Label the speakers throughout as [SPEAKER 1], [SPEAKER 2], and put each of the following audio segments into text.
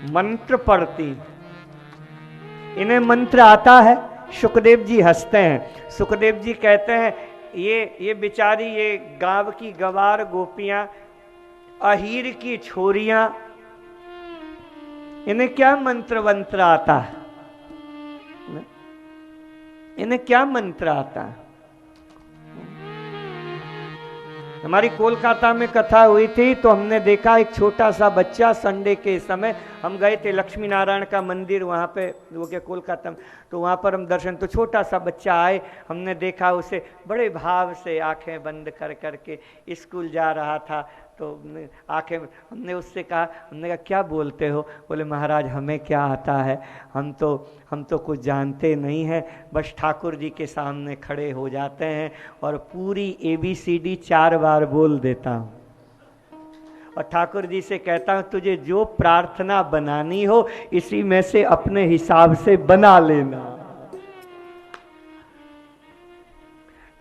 [SPEAKER 1] मंत्र पढ़ती, इन्हें मंत्र आता है। सुखदेव जी हंसते हैं। सुखदेव जी कहते हैं ये बेचारी, ये गांव की गवार गोपियां, अहीर की छोरियां, इन्हें क्या मंत्र वंत्र आता है? इन्हें क्या मंत्र आता है? हमारी कोलकाता में कथा हुई थी तो हमने देखा एक छोटा सा बच्चा, संडे के समय हम गए थे लक्ष्मी नारायण का मंदिर वहाँ पे वो के कोलकाता में, तो वहाँ पर हम दर्शन, तो छोटा सा बच्चा आए, हमने देखा उसे बड़े भाव से आंखें बंद कर करके स्कूल जा रहा था। तो आंखें, हमने उससे कहा, हमने कहा क्या बोलते हो? बोले महाराज हमें क्या आता है, हम तो कुछ जानते नहीं हैं, बस ठाकुर जी के सामने खड़े हो जाते हैं और पूरी ABCD 4 बार बोल देता हूँ और ठाकुर जी से कहता हूँ तुझे जो प्रार्थना बनानी हो इसी में से अपने हिसाब से बना लेना।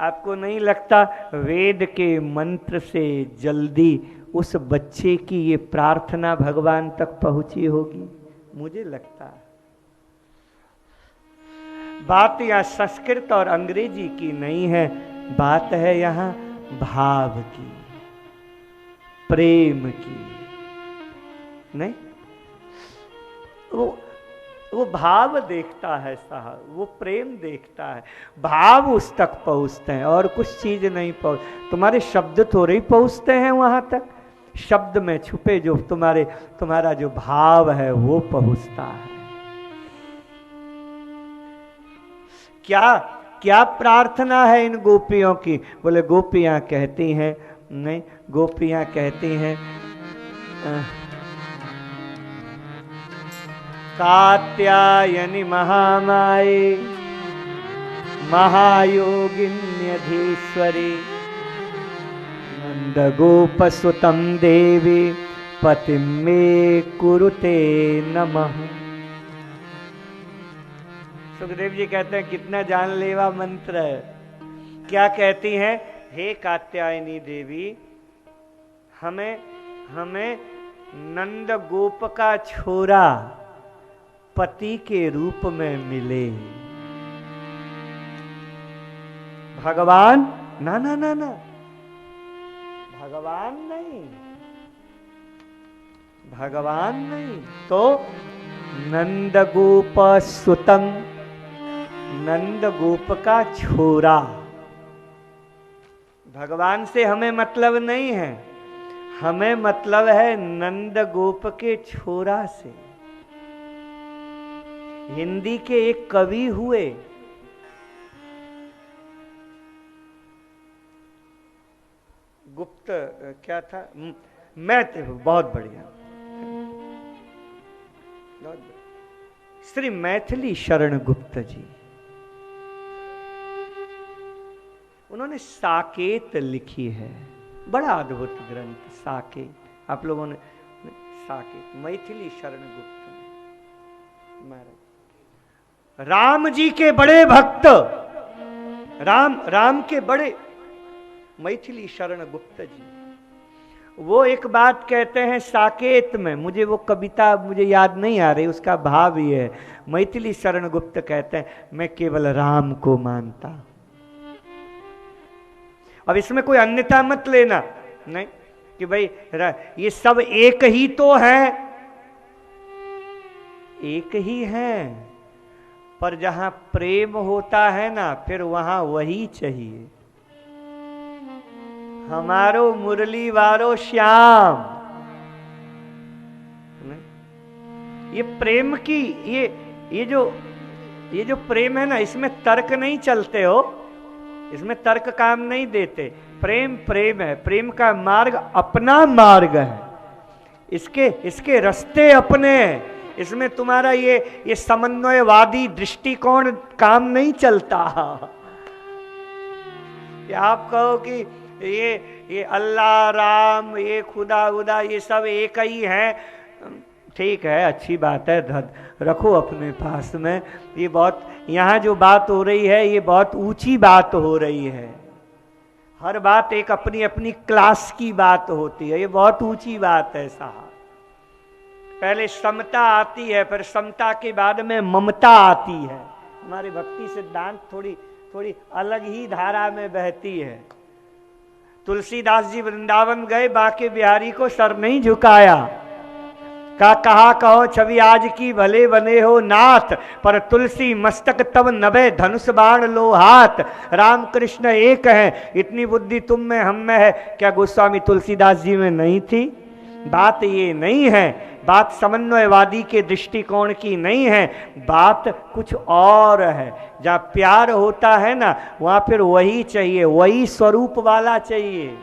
[SPEAKER 1] आपको नहीं लगता वेद के मंत्र से जल्दी उस बच्चे की ये प्रार्थना भगवान तक पहुंची होगी? मुझे लगता है। बात यहाँ संस्कृत और अंग्रेजी की नहीं है, बात है यहाँ भाव की, प्रेम की। नहीं, वो भाव देखता है साहब, वो प्रेम देखता है, भाव उस तक पहुंचते हैं और कुछ चीज नहीं पहुंच। तुम्हारे शब्द थोड़े ही पहुंचते हैं वहां तक, शब्द में छुपे जो तुम्हारा जो भाव है वो पहुंचता है। क्या प्रार्थना है इन गोपियों की? बोले गोपियां कहती हैं, नहीं, गोपियां कहती हैं कात्यायनी महामाये महायोगिन्यधीश्वरी नंदगोपसुतं देवी पतिं मे कुरुते नमः। सुखदेव जी कहते हैं कितना जानलेवा मंत्र है। क्या कहती हैं? हे कात्यायनी देवी, हमें नंद गोप का छोरा पति के रूप में मिले। भगवान ना ना ना ना, भगवान नहीं तो नंद गोप सुतम, नंद गोप का छोरा। भगवान से हमें मतलब नहीं है, हमें मतलब है नंद गोप के छोरा से। हिंदी के एक कवि हुए, गुप्त क्या था, मैथिली, बहुत बढ़िया, श्री मैथिली शरण गुप्त जी। उन्होंने साकेत लिखी है, बड़ा अद्भुत ग्रंथ साकेत। आप लोगों ने साकेत, मैथिली शरण गुप्त महाराज, राम जी के बड़े भक्त, राम के बड़े, मैथिली शरण गुप्त जी। वो एक बात कहते हैं साकेत में, मुझे वो कविता मुझे याद नहीं आ रही, उसका भाव ये है। मैथिली शरण गुप्त कहते हैं मैं केवल राम को मानता। अब इसमें कोई अन्यथा मत लेना, नहीं कि भाई ये सब एक ही तो है, एक ही है, पर जहां प्रेम होता है ना फिर वहां वही चाहिए। हमारो मुरली वारो श्याम, ये प्रेम की ये जो प्रेम है ना, इसमें तर्क नहीं चलते हो, इसमें तर्क काम नहीं देते। प्रेम प्रेम है, प्रेम का मार्ग अपना मार्ग है, इसके रास्ते अपने हैं। इसमें तुम्हारा ये समन्वयवादी दृष्टिकोण काम नहीं चलता। कि आप कहो कि ये अल्लाह राम, ये खुदा उदा, ये सब एक ही है, ठीक है, अच्छी बात है, रखो अपने पास में। ये बहुत, यहाँ जो बात हो रही है ये बहुत ऊंची बात हो रही है। हर बात एक अपनी अपनी क्लास की बात होती है, ये बहुत ऊंची बात है साहब। पहले समता आती है, फिर समता के बाद में ममता आती है। हमारे भक्ति सिद्धांत थोड़ी थोड़ी अलग ही धारा में बहती है। तुलसीदास जी वृंदावन गए, बांके बिहारी को सर नहीं झुकाया, कहा कहो छवि आज की भले बने हो नाथ, पर तुलसी मस्तक तब नभे धनुष बाण लो हाथ। राम कृष्ण एक है, इतनी बुद्धि तुम में हम में है, क्या गोस्वामी तुलसीदास जी में नहीं थी? बात ये नहीं है, बात समन्वयवादी के दृष्टिकोण की नहीं है, बात कुछ और है। जहाँ प्यार होता है ना, वहां फिर वही चाहिए, वही स्वरूप वाला चाहिए।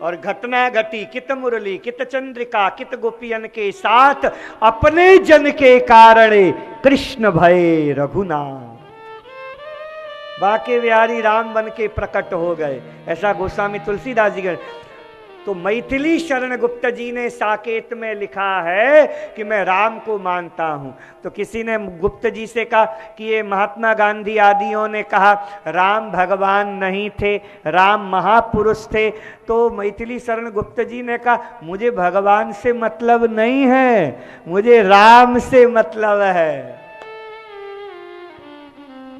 [SPEAKER 1] और घटना घटी कित मुरली कित चंद्रिका कित गोपियन के साथ, अपने जन के कारण कृष्ण भय रघुनाथ। बाके बिहारी राम बन के प्रकट हो गए, ऐसा गोस्वामी तुलसीदास जी। तो मैथिली शरण गुप्त जी ने साकेत में लिखा है कि मैं राम को मानता हूं। तो किसी ने गुप्त जी से कहा कि ये महात्मा गांधी आदियों ने कहा राम भगवान नहीं थे, राम महापुरुष थे। तो मैथिली शरण गुप्त जी ने कहा मुझे भगवान से मतलब नहीं है, मुझे राम से मतलब है।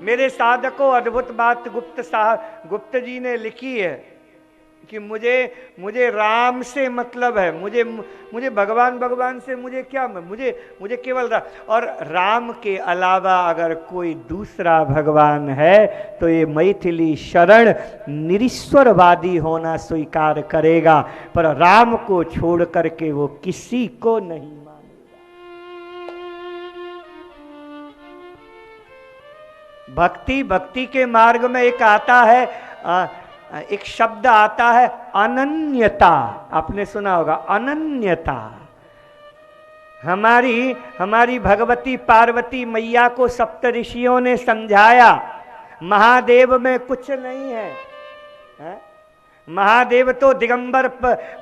[SPEAKER 1] मेरे साधकों, अद्भुत बात गुप्त जी ने लिखी है कि मुझे राम से मतलब है, मुझे भगवान से मुझे क्या, मुझे केवल और राम के अलावा अगर कोई दूसरा भगवान है तो ये मैथिली शरण निरीश्वरवादी होना स्वीकार करेगा, पर राम को छोड़ करके वो किसी को नहीं मानेगा। भक्ति के मार्ग में एक आता है, एक शब्द आता है अनन्यता। आपने सुना होगा अनन्यता। हमारी भगवती पार्वती मैया को सप्त ऋषियों ने समझाया महादेव में कुछ नहीं है, महादेव तो दिगंबर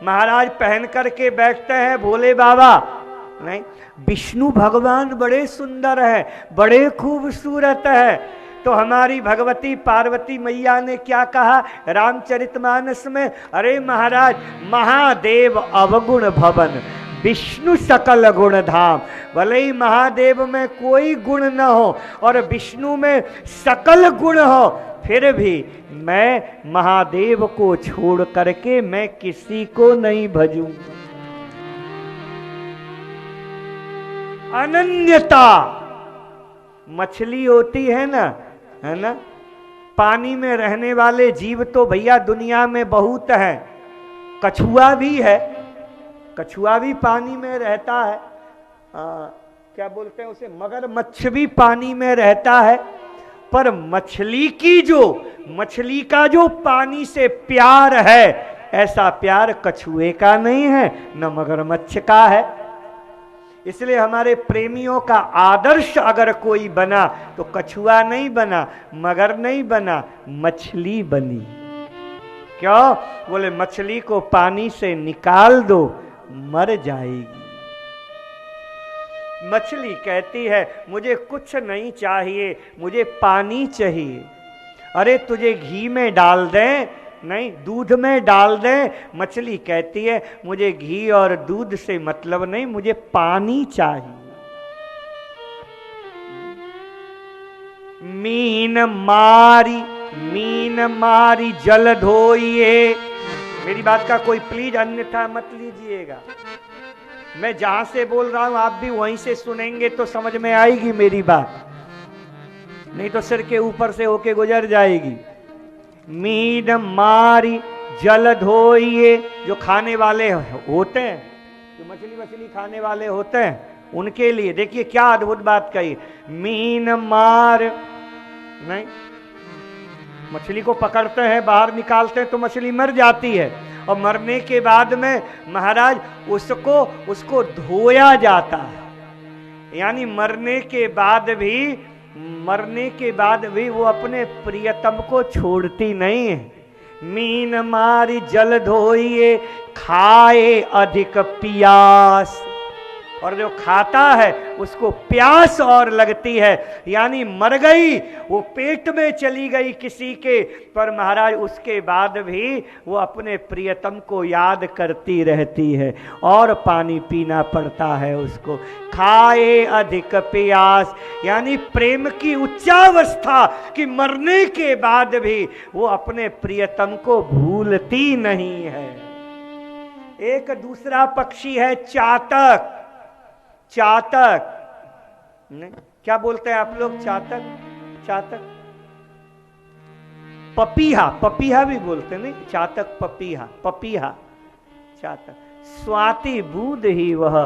[SPEAKER 1] महाराज पहन करके बैठते हैं, भोले बाबा नहीं। विष्णु भगवान बड़े सुंदर है, बड़े खूबसूरत है। तो हमारी भगवती पार्वती मैया ने क्या कहा रामचरितमानस में, अरे महाराज महादेव अवगुण भवन विष्णु सकल गुण धाम। भले ही महादेव में कोई गुण न हो और विष्णु में सकल गुण हो, फिर भी मैं महादेव को छोड़ करके मैं किसी को नहीं भजूंगा। अनन्यता। मछली होती है ना, पानी में रहने वाले जीव तो भैया दुनिया में बहुत है। कछुआ भी है, कछुआ भी पानी में रहता है, क्या बोलते हैं उसे, मगरमच्छ भी पानी में रहता है। पर मछली का जो पानी से प्यार है, ऐसा प्यार कछुए का नहीं है, न मगरमच्छ का है। इसलिए हमारे प्रेमियों का आदर्श अगर कोई बना तो कछुआ नहीं बना, मगर नहीं बना, मछली बनी। क्यों? बोले मछली को पानी से निकाल दो, मर जाएगी। मछली कहती है मुझे कुछ नहीं चाहिए, मुझे पानी चाहिए। अरे तुझे घी में डाल दें, नहीं दूध में डाल दें। मछली कहती है मुझे घी और दूध से मतलब नहीं, मुझे पानी चाहिए। मीन मारी जल धोइए। मेरी बात का कोई प्लीज अन्यथा मत लीजिएगा। मैं जहां से बोल रहा हूं आप भी वहीं से सुनेंगे तो समझ में आएगी मेरी बात, नहीं तो सिर के ऊपर से होके गुजर जाएगी। मीन मारी जल धोइए। जो खाने वाले होते हैं, जो मछली खाने वाले होते हैं, उनके लिए देखिए क्या अद्भुत बात कही। मीन मार नहीं, मछली को पकड़ते हैं, बाहर निकालते हैं तो मछली मर जाती है, और मरने के बाद में महाराज उसको धोया जाता है। यानी मरने के बाद भी वो अपने प्रियतम को छोड़ती नहीं है। मीन मारी जल धोइए, खाए अधिक पियास। और जो खाता है उसको प्यास और लगती है, यानी मर गई, वो पेट में चली गई किसी के, पर महाराज उसके बाद भी वो अपने प्रियतम को याद करती रहती है और पानी पीना पड़ता है उसको। खाए अधिक प्यास, यानी प्रेम की उच्चावस्था कि मरने के बाद भी वो अपने प्रियतम को भूलती नहीं है। एक दूसरा पक्षी है चातक। चातक नहीं, क्या बोलते हैं आप लोग? चातक, चातक, पपीहा, पपीहा भी बोलते नहीं, चातक पपीहा, पपीहा, चातक। स्वाति बूंद ही वह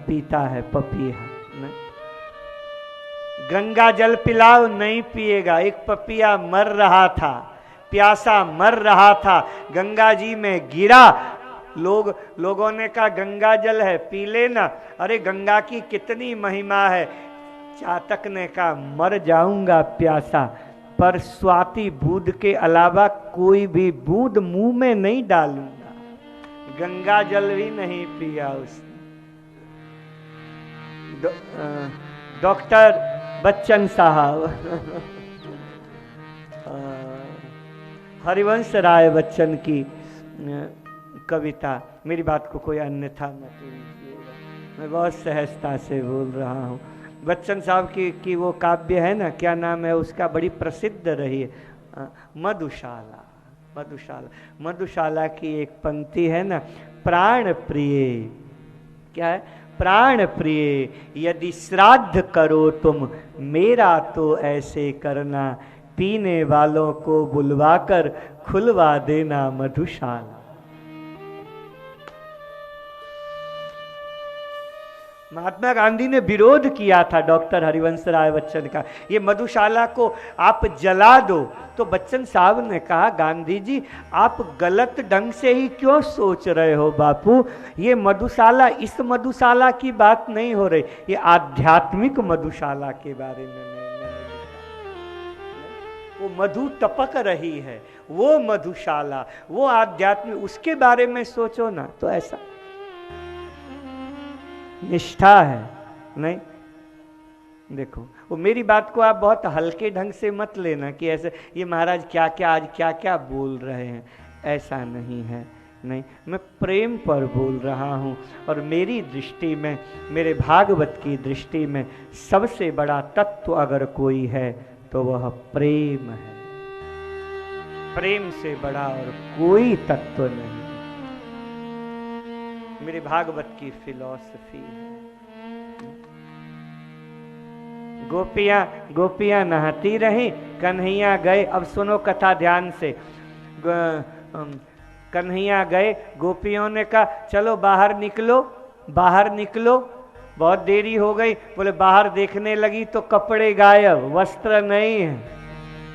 [SPEAKER 1] पीता है पपीहा। नहीं, गंगा जल पिलाओ, नहीं पिएगा। एक पपीहा मर रहा था, प्यासा मर रहा था, गंगा जी में गिरा, लोगों ने कहा गंगा जल है पी लेना, अरे गंगा की कितनी महिमा है। चातक ने कहा मर जाऊंगा प्यासा, पर स्वाति बूंद के अलावा कोई भी बूंद मुंह में नहीं डालूंगा। गंगा जल भी नहीं पिया उसने। डॉक्टर बच्चन साहब हरिवंश राय बच्चन की कविता, मेरी बात को कोई अन्यथा मत लीजिएगा, मैं बहुत सहजता से बोल रहा हूँ। बच्चन साहब की वो काव्य है ना, क्या नाम है उसका, बड़ी प्रसिद्ध रही है, मधुशाला। मधुशाला, मधुशाला की एक पंक्ति है ना, प्राण प्रिय, क्या है? प्राण प्रिय यदि श्राद्ध करो तुम, मेरा तो ऐसे करना, पीने वालों को बुलवाकर खुलवा देना मधुशाला। महात्मा गांधी ने विरोध किया था डॉक्टर हरिवंश राय बच्चन का, ये मधुशाला को आप जला दो। तो बच्चन साहब ने कहा गांधी जी आप गलत ढंग से ही क्यों सोच रहे हो बापू, ये मधुशाला, इस मधुशाला की बात नहीं हो रही, ये आध्यात्मिक मधुशाला के बारे में वो मधु टपक रही है, वो मधुशाला, वो आध्यात्मिक, उसके बारे में सोचो ना। तो ऐसा निष्ठा है नहीं। देखो वो मेरी बात को आप बहुत हल्के ढंग से मत लेना कि ऐसे ये महाराज क्या क्या आज क्या क्या बोल रहे हैं, ऐसा नहीं है। नहीं, मैं प्रेम पर बोल रहा हूँ, और मेरी दृष्टि में, मेरे भागवत की दृष्टि में सबसे बड़ा तत्व अगर कोई है तो वह प्रेम है। प्रेम से बड़ा और कोई तत्व नहीं, मेरे भागवत की फिलॉसफी है। गोपियां नहाती रही, कन्हैया गए। अब सुनो कथा ध्यान से। कन्हैया गए, गोपियों ने कहा चलो बाहर निकलो, बाहर निकलो, बहुत देरी हो गई। बोले बाहर देखने लगी तो कपड़े गायब, वस्त्र नहीं है।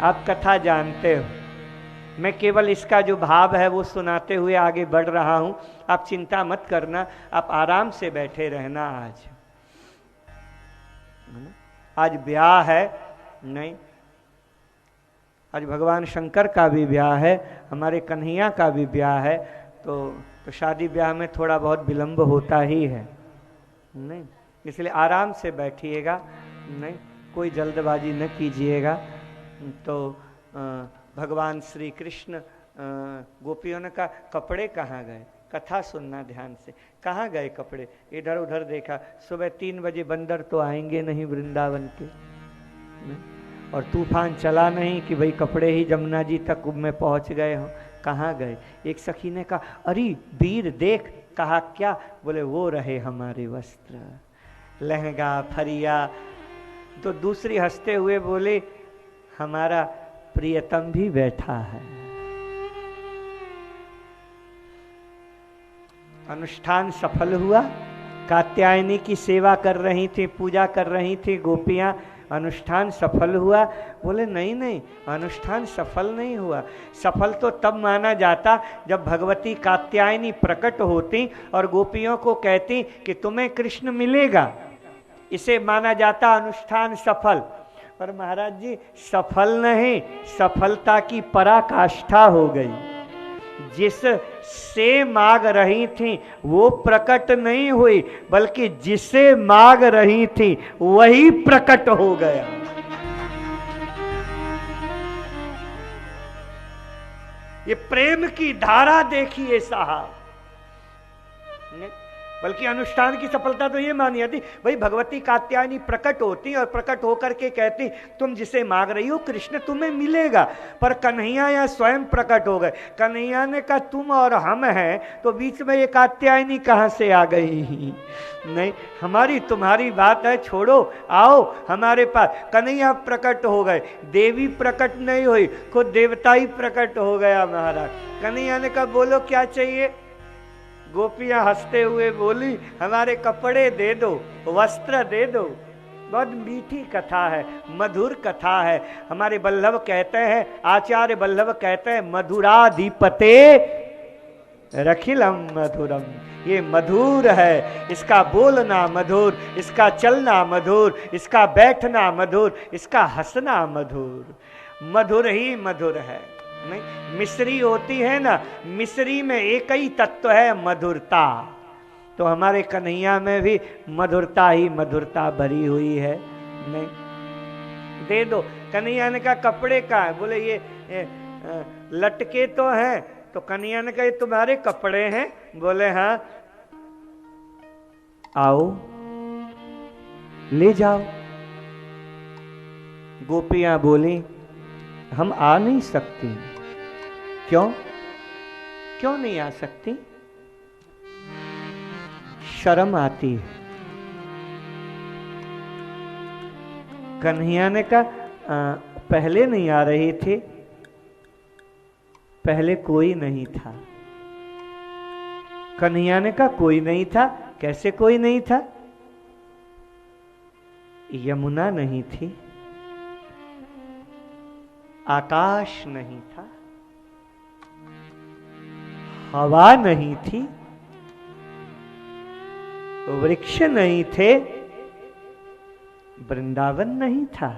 [SPEAKER 1] आप कथा जानते हो, मैं केवल इसका जो भाव है वो सुनाते हुए आगे बढ़ रहा हूं। आप चिंता मत करना, आप आराम से बैठे रहना। आज ब्याह है नहीं, आज भगवान शंकर का भी ब्याह है, हमारे कन्हैया का भी ब्याह है। तो शादी ब्याह में थोड़ा बहुत विलंब होता ही है नहीं, इसलिए आराम से बैठिएगा, नहीं कोई जल्दबाजी न कीजिएगा। तो भगवान श्री कृष्ण, गोपियों ने कहा कपड़े कहाँ गए? कथा सुनना ध्यान से, कहाँ गए कपड़े? इधर उधर देखा, सुबह 3 बजे बंदर तो आएंगे नहीं वृंदावन के, और तूफान चला नहीं कि भाई कपड़े ही जमुना जी तक में पहुंच गए हो, कहाँ गए? एक सखी ने कहा अरे वीर देख। कहा क्या? बोले वो रहे हमारे वस्त्र, लहंगा फरिया। तो दूसरी हंसते हुए बोले हमारा प्रियतम भी बैठा है। अनुष्ठान सफल हुआ, कात्यायनी की सेवा कर रही थी, पूजा कर रही थी गोपियां, अनुष्ठान सफल हुआ। बोले नहीं नहीं, अनुष्ठान सफल नहीं हुआ। सफल तो तब माना जाता जब भगवती कात्यायनी प्रकट होती और गोपियों को कहती कि तुम्हें कृष्ण मिलेगा, इसे माना जाता अनुष्ठान सफल। पर महाराज जी सफल नहीं, सफलता की पराकाष्ठा हो गई। जिस से मांग रही थी वो प्रकट नहीं हुई, बल्कि जिसे मांग रही थी वही प्रकट हो गया। ये प्रेम की धारा देखिए साहब। बल्कि अनुष्ठान की सफलता तो ये मानी जाती, भाई भगवती कात्यायनी प्रकट होती और प्रकट होकर के कहती तुम जिसे मांग रही हो कृष्ण तुम्हें मिलेगा। पर कन्हैया या स्वयं प्रकट हो गए। कन्हैया ने कहा तुम और हम हैं, तो बीच में ये कात्यायनी कहां से आ गई? नहीं, हमारी तुम्हारी बात है, छोड़ो, आओ हमारे पास। कन्हैया प्रकट हो गए, देवी प्रकट नहीं हुई, खुद देवता ही प्रकट हो गया महाराज। कन्हैया ने कहा बोलो क्या चाहिए? गोपियां हंसते हुए बोली हमारे कपड़े दे दो, वस्त्र दे दो। बहुत मीठी कथा है, मधुर कथा है। हमारे वल्लभ कहते हैं, आचार्य वल्लभ कहते हैं, मधुराधिपते रखिलम मधुरम। ये मधुर है, इसका बोलना मधुर, इसका चलना मधुर, इसका बैठना मधुर, इसका हंसना मधुर। मधुर ही मधुर है। नहीं, मिश्री होती है ना, मिश्री में एक ही तत्व है मधुरता। तो हमारे कन्हैया में भी मधुरता ही मधुरता भरी हुई है। नहीं, दे दो। कन्हैया ने कहा कपड़े का है? बोले ये लटके तो हैं। तो कन्हैया ने कहा ये तुम्हारे कपड़े हैं? बोले हाँ। आओ ले जाओ। गोपियां बोली हम आ नहीं सकती। क्यों? क्यों नहीं आ सकती? शर्म आती है। कन्हैया ने कहा पहले नहीं आ रही थी? पहले कोई नहीं था। कन्हैया ने कहा कोई नहीं था? कैसे कोई नहीं था? यमुना नहीं थी, आकाश नहीं था, हवा नहीं थी, वृक्ष नहीं थे, वृंदावन नहीं था।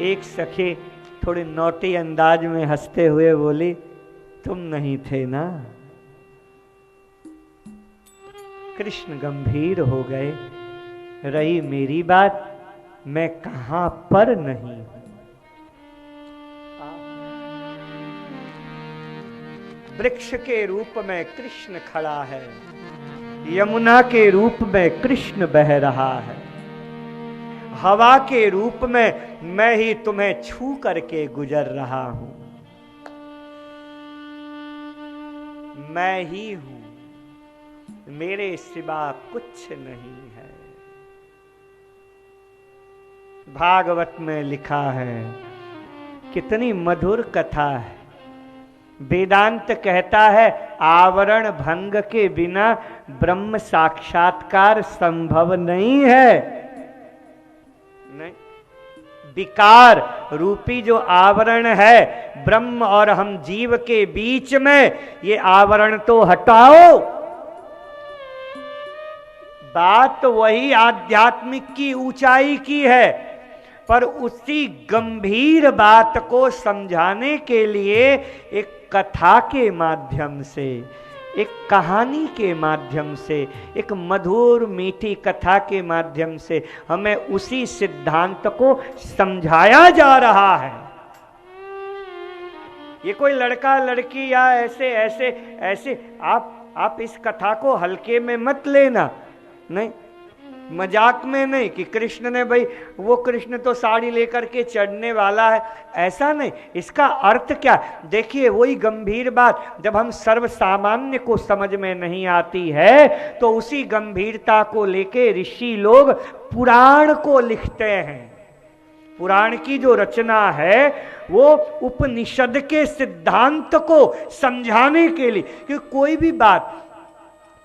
[SPEAKER 1] एक सखी थोड़े नौटी अंदाज में हंसते हुए बोली तुम नहीं थे ना। कृष्ण गंभीर हो गए, रही मेरी बात, मैं कहां पर नहीं हूं। वृक्ष के रूप में कृष्ण खड़ा है, यमुना के रूप में कृष्ण बह रहा है, हवा के रूप में मैं ही तुम्हें छू करके गुजर रहा हूं। मैं ही हूं, मेरे सिवा कुछ नहीं है। भागवत में लिखा है, कितनी मधुर कथा है। वेदांत कहता है आवरण भंग के बिना ब्रह्म साक्षात्कार संभव नहीं है। नहीं, विकार रूपी जो आवरण है ब्रह्म और हम जीव के बीच में, ये आवरण तो हटाओ। बात वही आध्यात्मिक की ऊंचाई की है, पर उसी गंभीर बात को समझाने के लिए एक कथा के माध्यम से, एक कहानी के माध्यम से, एक मधुर मीठी कथा के माध्यम से हमें उसी सिद्धांत को समझाया जा रहा है। ये कोई लड़का लड़की या ऐसे ऐसे ऐसे आप इस कथा को हल्के में मत लेना। नहीं, मजाक में नहीं कि कृष्ण ने, भाई वो कृष्ण तो साड़ी लेकर के चढ़ने वाला है, ऐसा नहीं। इसका अर्थ क्या? देखिए वही गंभीर बात जब हम सर्वसामान्य को समझ में नहीं आती है, तो उसी गंभीरता को लेके ऋषि लोग पुराण को लिखते हैं। पुराण की जो रचना है वो उपनिषद के सिद्धांत को समझाने के लिए, क्योंकि कोई भी बात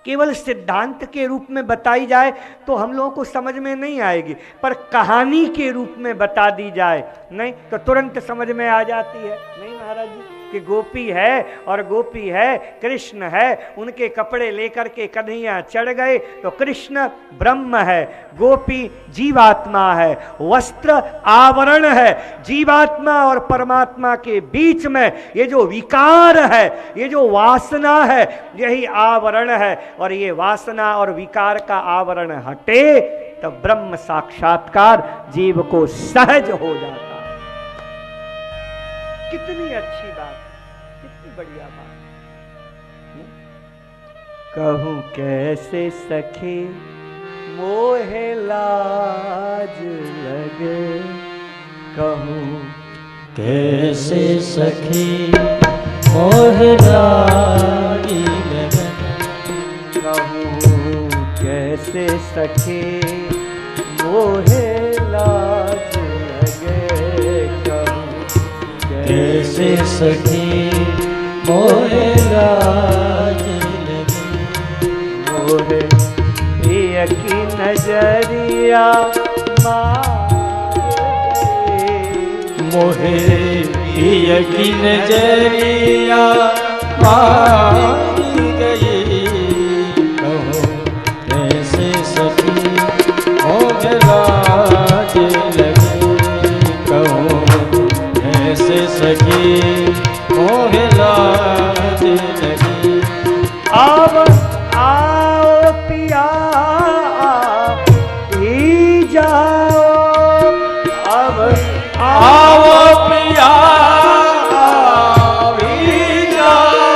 [SPEAKER 1] केवल सिद्धांत के रूप में बताई जाए तो हम लोगों को समझ में नहीं आएगी, पर कहानी के रूप में बता दी जाए नहीं तो तुरंत समझ में आ जाती है। नहीं महाराज जी, कि गोपी है और गोपी है, कृष्ण है, उनके कपड़े लेकर के कन्हैया चढ़ गए तो कृष्ण ब्रह्म है, गोपी जीवात्मा है, वस्त्र आवरण है। जीवात्मा और परमात्मा के बीच में ये जो विकार है, ये जो वासना है, यही आवरण है। और ये वासना और विकार का आवरण हटे तो ब्रह्म साक्षात्कार जीव को सहज हो जाता है। कितनी अच्छी बात, कितनी बढ़िया बात। कहूं कैसे सखी मोहे लाज लगे, कहूं
[SPEAKER 2] कैसे सखी मोहे लाज लगे,
[SPEAKER 1] कहूं कैसे सखी मोहे लाज लगे, कहूं
[SPEAKER 2] कैसे सखी मोहे लाज लगे,
[SPEAKER 1] मोहे प्रिय की नजरिया मार गई,
[SPEAKER 2] मोहे प्रिय की नजरिया मार गई, कहूं कैसे सखी मोहे लाज लगे, कहूं कैसे सखी मोहे लाज लगे।
[SPEAKER 1] अब आओ पिया ही जाओ, अब
[SPEAKER 2] आओ पिया भी जाओ,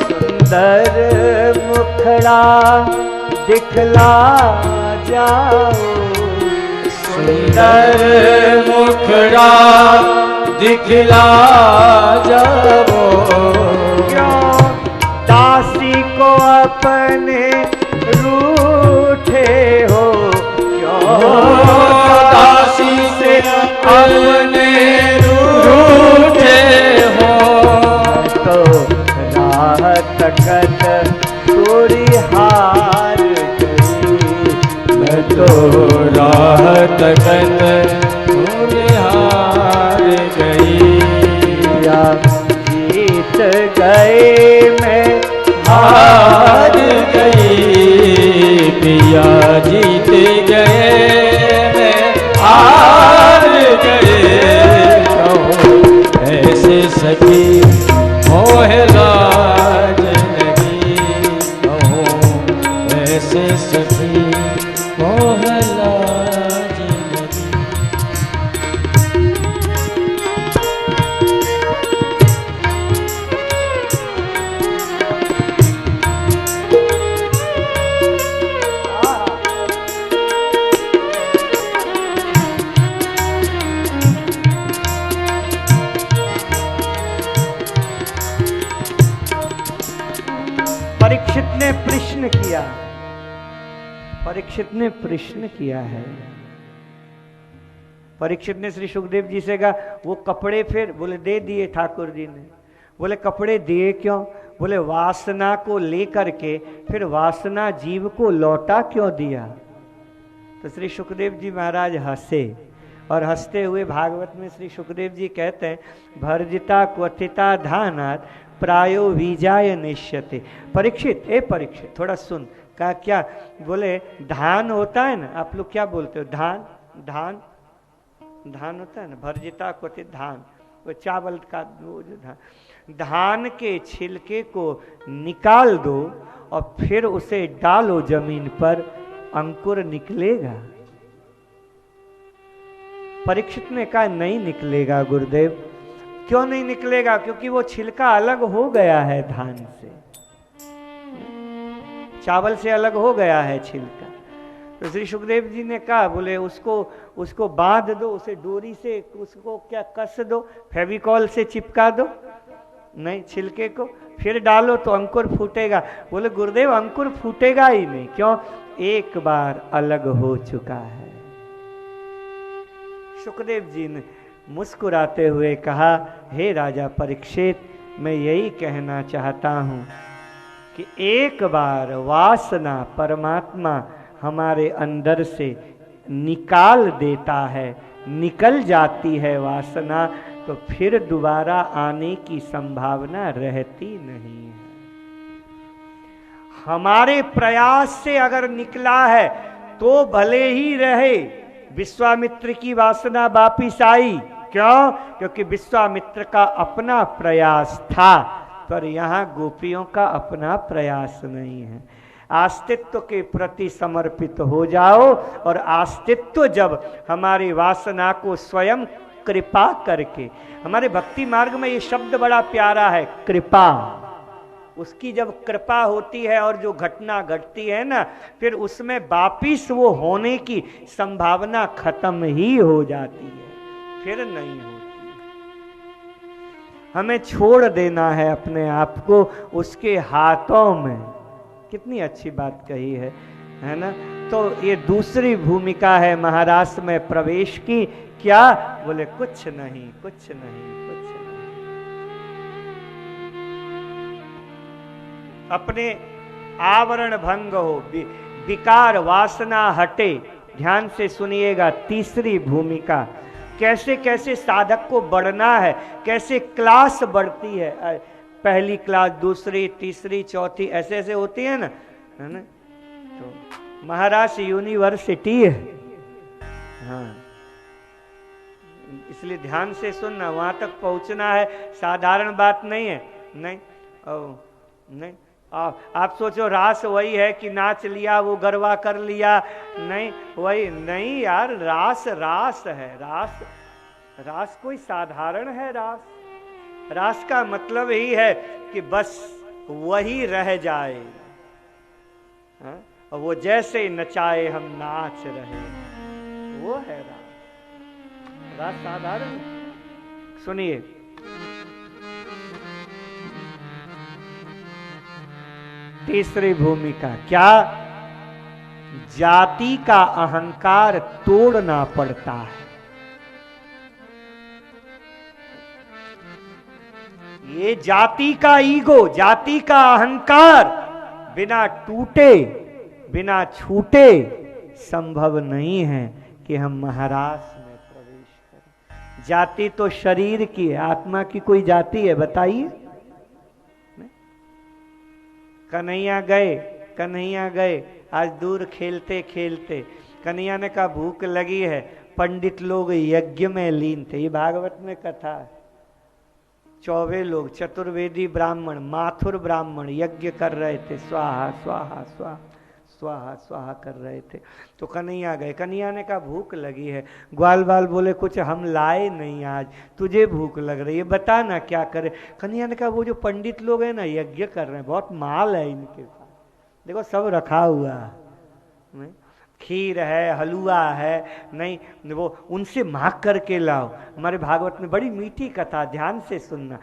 [SPEAKER 1] सुंदर मुखड़ा दिखला जाओ,
[SPEAKER 2] सुंदर मुखड़ा दिखला जाओ,
[SPEAKER 1] क्यों दासी को अपने रूठे हो, क्यों
[SPEAKER 2] दासी से अपने रूठे हो,
[SPEAKER 1] तो राह तकत तोरी हार गई,
[SPEAKER 2] मैं तो राह तकत तोरे हार गई,
[SPEAKER 1] या जीत गए मैं
[SPEAKER 2] हार गई, पिया जीत गए मैं हार गए, कहूं ऐसे सखी मोहे लाज लगी, कहूं ऐसे सखी मोहे लाज लगी।
[SPEAKER 1] परीक्षित ने प्रश्न किया, परीक्षित ने प्रश्न किया है। परीक्षित ने श्री सुखदेव जी से कहा वो कपड़े फिर, बोले दे दिए ठाकुर जी ने। बोले कपड़े दिए क्यों? बोले वासना को लेकर के फिर वासना जीव को लौटा क्यों दिया? तो श्री सुखदेव जी महाराज हंसे और हंसते हुए भागवत में श्री सुखदेव जी कहते हैं भर्जिता क्वथिता धानात प्रायो विजाय निश्यते। परीक्षित, ए परीक्षित थोड़ा सुन। कहा क्या? बोले धान होता है ना, आप लोग क्या बोलते हो? धान, धान, धान होता है ना, भर्जिता क्वथित धान, वो चावल का वो जो धान के छिलके को निकाल दो और फिर उसे डालो जमीन पर, अंकुर निकलेगा। परीक्षित ने कहा नहीं निकलेगा गुरुदेव। क्यों नहीं निकलेगा? क्योंकि वो छिलका अलग हो गया है धान से, चावल से अलग हो गया है छिलका। तो श्री सुखदेव जी ने कहा बोले उसको बांध दो, उसे डोरी से उसको क्या कस दो, फेविकॉल से चिपका दो, नहीं छिलके को, फिर डालो तो अंकुर फूटेगा। बोले गुरुदेव अंकुर फूटेगा ही नहीं। क्यों? एक बार अलग हो चुका है। सुखदेव जी ने मुस्कुराते हुए कहा हे राजा परीक्षित, मैं यही कहना चाहता हूं कि एक बार वासना परमात्मा हमारे अंदर से निकाल देता है, निकल जाती है वासना, तो फिर दोबारा आने की संभावना रहती नहीं है। हमारे प्रयास से अगर निकला है तो भले ही रहे। विश्वामित्र की वासना वापिस आई, क्यों? क्योंकि विश्वामित्र का अपना प्रयास था, पर यहां गोपियों का अपना प्रयास नहीं है। अस्तित्व के प्रति समर्पित हो जाओ, और अस्तित्व जब हमारी वासना को स्वयं कृपा करके, हमारे भक्ति मार्ग में ये शब्द बड़ा प्यारा है, कृपा। उसकी जब कृपा होती है और जो घटना घटती है ना, फिर उसमें वापिस वो होने की संभावना खत्म ही हो जाती है, फिर नहीं होती। हमें छोड़ देना है अपने आप को उसके हाथों में। कितनी अच्छी बात कही है ना? तो ये दूसरी भूमिका है महाराष्ट्र में प्रवेश की। क्या बोले? कुछ नहीं, कुछ नहीं, कुछ नहीं। अपने आवरण भंग हो, विकार वासना हटे। ध्यान से सुनिएगा, तीसरी भूमिका, कैसे कैसे साधक को बढ़ना है, कैसे क्लास बढ़ती है। पहली क्लास, दूसरी, तीसरी, चौथी, ऐसे ऐसे होती है ना, है ना? तो महाराष्ट्र यूनिवर्सिटी है, हाँ, इसलिए ध्यान से सुनना। वहां तक पहुंचना है, साधारण बात नहीं है। नहीं, नहीं, आप सोचो रास वही है कि नाच लिया, वो गरबा कर लिया। नहीं, वही नहीं यार, रास रास है। रास, रास कोई साधारण है? रास का मतलब ही है कि बस वही रह जाए, हाँ? और वो जैसे नचाए हम नाच रहे, वो है रास। रास साधारण। सुनिए, तीसरी भूमिका क्या? जाति का अहंकार तोड़ना पड़ता है। ये जाति का ईगो, जाति का अहंकार बिना टूटे, बिना छूटे संभव नहीं है कि हम महाराष्ट्र में प्रवेश करें। जाति तो शरीर की है, आत्मा की कोई जाति है? बताइए। कन्हैया गए आज दूर खेलते खेलते। कन्हैया ने कहा भूख लगी है, पंडित लोग यज्ञ में लीन थे। ये भागवत में कथा है। 24 लोग, चतुर्वेदी ब्राह्मण, माथुर ब्राह्मण यज्ञ कर रहे थे, स्वाहा स्वाहा स्वाहा स्वाहा स्वाहा कर रहे थे। तो कन्हैया गए, कन्हैया ने कहा भूख लगी है। ग्वाल बाल बोले कुछ हम लाए नहीं आज, तुझे भूख लग रही है, बता ना क्या करे। कन्हैया ने कहा वो जो पंडित लोग हैं ना यज्ञ कर रहे हैं, बहुत माल है इनके पास, देखो सब रखा हुआ है, खीर है, हलवा है, नहीं वो उनसे मांग करके लाओ। हमारे भागवत में बड़ी मीठी कथा, ध्यान से सुनना।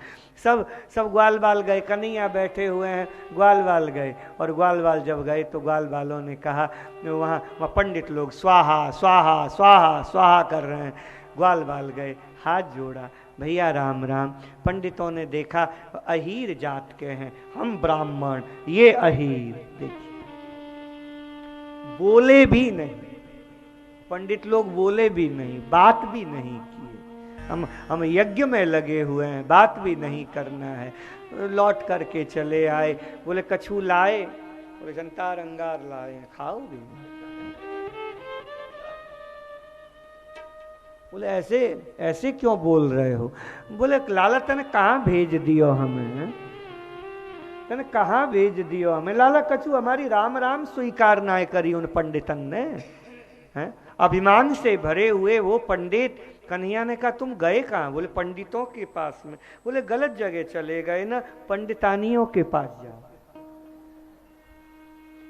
[SPEAKER 1] सब ग्वाल बाल गए, कन्हैया बैठे हुए हैं, ग्वाल बाल गए। और ग्वाल बाल जब गए तो ग्वाल बालों ने कहा, वहाँ पंडित लोग स्वाहा स्वाहा स्वाहा स्वाहा कर रहे हैं। ग्वाल बाल गए, हाथ जोड़ा, भैया राम राम। पंडितों ने देखा अहीर जात के हैं, हम ब्राह्मण, ये अहीर। देखिए, बोले भी नहीं, पंडित लोग बोले भी नहीं, बात भी नहीं किए। हम यज्ञ में लगे हुए हैं, बात भी नहीं करना है। लौट करके चले आए, बोले कछू लाए? बोले जनता रंगार लाए, खाओगे? बोले ऐसे क्यों बोल रहे हो? बोले लाला तने कहाँ भेज दियो हमें, तने कहाँ भेज दियो हमें? लाला कछु हमारी राम राम स्वीकार ना करी उन पंडितन ने, हैं? अभिमान से भरे हुए वो पंडित। कन्हैया ने कहा तुम गए कहाँ? बोले पंडितों के पास में। बोले गलत जगह चले गए ना, पंडितानियों के पास जाओ।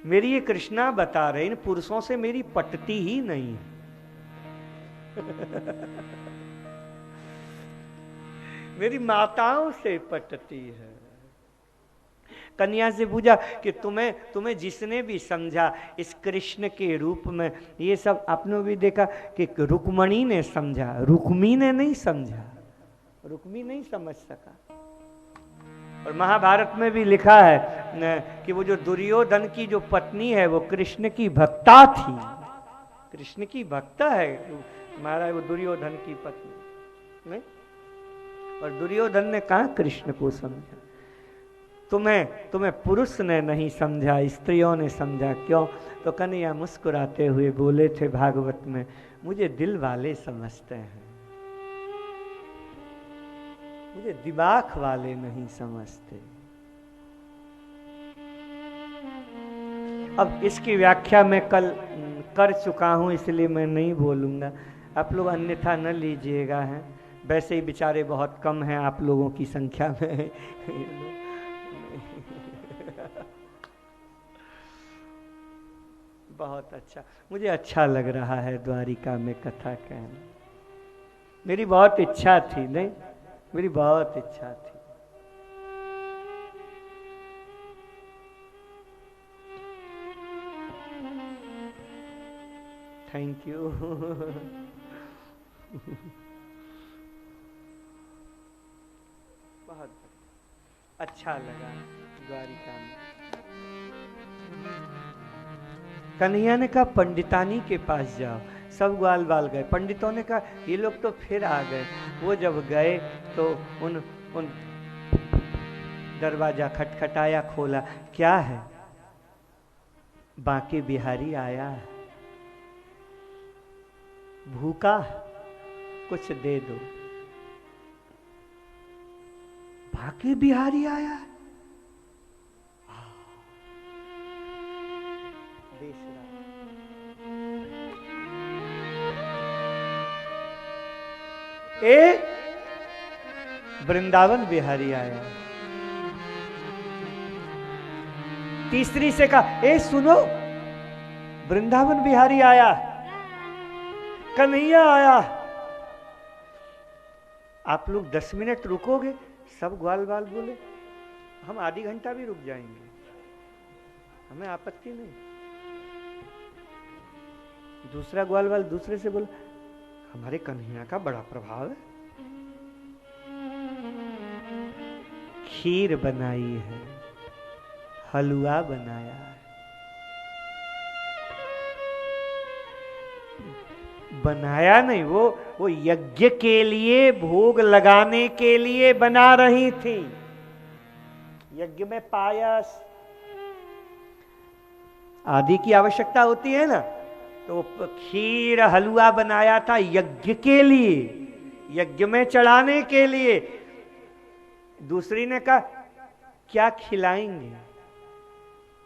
[SPEAKER 1] मेरी ये कृष्णा बता रहे, इन पुरुषों से मेरी पटती ही नहीं है। मेरी माताओं से पटती है। कन्या से पूछा कि तुम्हें जिसने भी समझा इस कृष्ण के रूप में, ये सब आपने भी देखा कि रुक्मणी ने समझा, रुक्मी ने नहीं समझा, रुक्मी नहीं समझ सका। और महाभारत में भी लिखा है कि वो जो दुर्योधन की जो पत्नी है वो कृष्ण की भक्ता थी, कृष्ण की भक्ता है हमारा वो दुर्योधन की पत्नी। नहीं, और दुर्योधन ने कहा कृष्ण को समझा। तुम्हें पुरुष ने नहीं समझा, स्त्रियों ने समझा। क्यों? तो कन्हैया मुस्कुराते हुए बोले थे भागवत में, मुझे दिल वाले समझते हैं, मुझे दिमाग वाले नहीं समझते। अब इसकी व्याख्या मैं कल कर चुका हूं, इसलिए मैं नहीं बोलूंगा, आप लोग अन्यथा न लीजिएगा। है वैसे ही बेचारे बहुत कम हैं आप लोगों की संख्या में। बहुत अच्छा, मुझे अच्छा लग रहा है द्वारिका में कथा कहना। मेरी बहुत इच्छा थी, नहीं मेरी बहुत इच्छा थी। Thank you. बहुत अच्छा लगा द्वारिका में। कन्हैया ने कहा पंडितानी के पास जाओ। सब ग्वाल बाल गए। पंडितों ने कहा ये लोग तो फिर आ गए। वो जब गए तो उन दरवाजा खटखटाया, खोला, क्या है? बांके बिहारी आया है, भूखा, कुछ दे दो। बांके बिहारी आया है, वृंदावन बिहारी आया। तीसरी से कहा ए सुनो, वृंदावन बिहारी आया, कन्हैया आया, आप लोग 10 मिनट रुकोगे? सब ग्वाल बाल बोले हम आधी घंटा भी रुक जाएंगे, हमें आपत्ति नहीं। दूसरा ग्वाल बाल दूसरे से बोला हमारे कन्हैया का बड़ा प्रभाव है, खीर बनाई है, हलवा बनाया है। बनाया नहीं, वो यज्ञ के लिए, भोग लगाने के लिए बना रही थी। यज्ञ में पायस आदि की आवश्यकता होती है ना, तो खीर हलवा बनाया था यज्ञ के लिए, यज्ञ में चढ़ाने के लिए। दूसरी ने कहा क्या खिलाएंगे,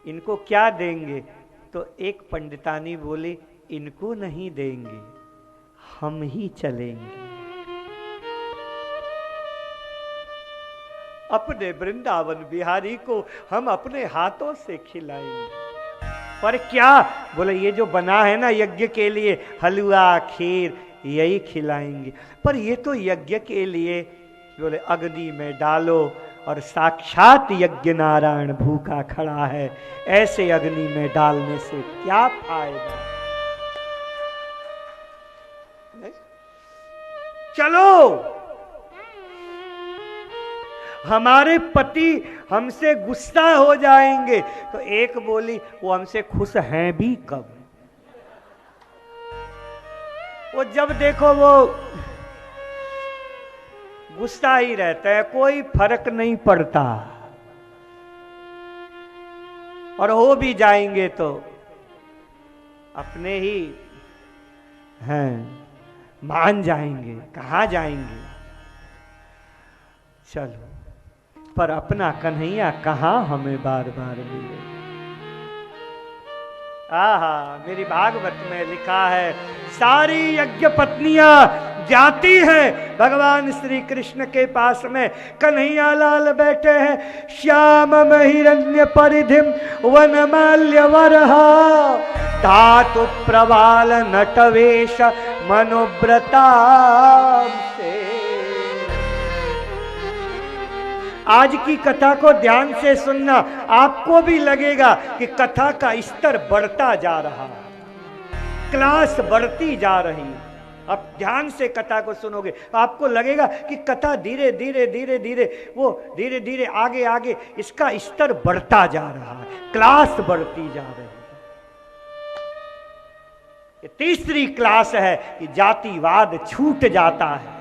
[SPEAKER 1] इनको क्या देंगे? तो एक पंडितानी बोली इनको नहीं देंगे, हम ही चलेंगे, अपने वृंदावन बिहारी को हम अपने हाथों से खिलाएंगे। पर क्या? बोले ये जो बना है ना यज्ञ के लिए, हलवा खीर, यही खिलाएंगे। पर ये तो यज्ञ के लिए, बोले अग्नि में डालो और साक्षात यज्ञ नारायण भूखा खड़ा है, ऐसे अग्नि में डालने से क्या फायदा? चलो, हमारे पति हमसे गुस्सा हो जाएंगे। तो एक बोली वो हमसे खुश हैं भी कब? वो जब देखो वो गुस्सा ही रहता है, कोई फर्क नहीं पड़ता। और हो भी जाएंगे तो अपने ही हैं, मान जाएंगे, कहाँ जाएंगे। चलो, पर अपना कन्हैया कहाँ हमें बार बार मिले। आहा, मेरी भागवत में लिखा है सारी यज्ञ पत्नियां जाती हैं भगवान श्री कृष्ण के पास में। कन्हैया लाल बैठे हैं, श्याम हिरण्य परिधिम वनमाल्य वरहा, धातु प्रवाल नटवेश मनोव्रता से। आज की कथा को ध्यान से सुनना, आपको भी लगेगा कि कथा का स्तर बढ़ता जा रहा है, क्लास बढ़ती जा रही है। अब ध्यान से कथा को सुनोगे आपको लगेगा कि कथा धीरे धीरे धीरे धीरे वो धीरे धीरे आगे आगे इसका स्तर बढ़ता जा रहा है, क्लास बढ़ती जा रही है। ये तीसरी क्लास है कि जातिवाद छूट जाता है।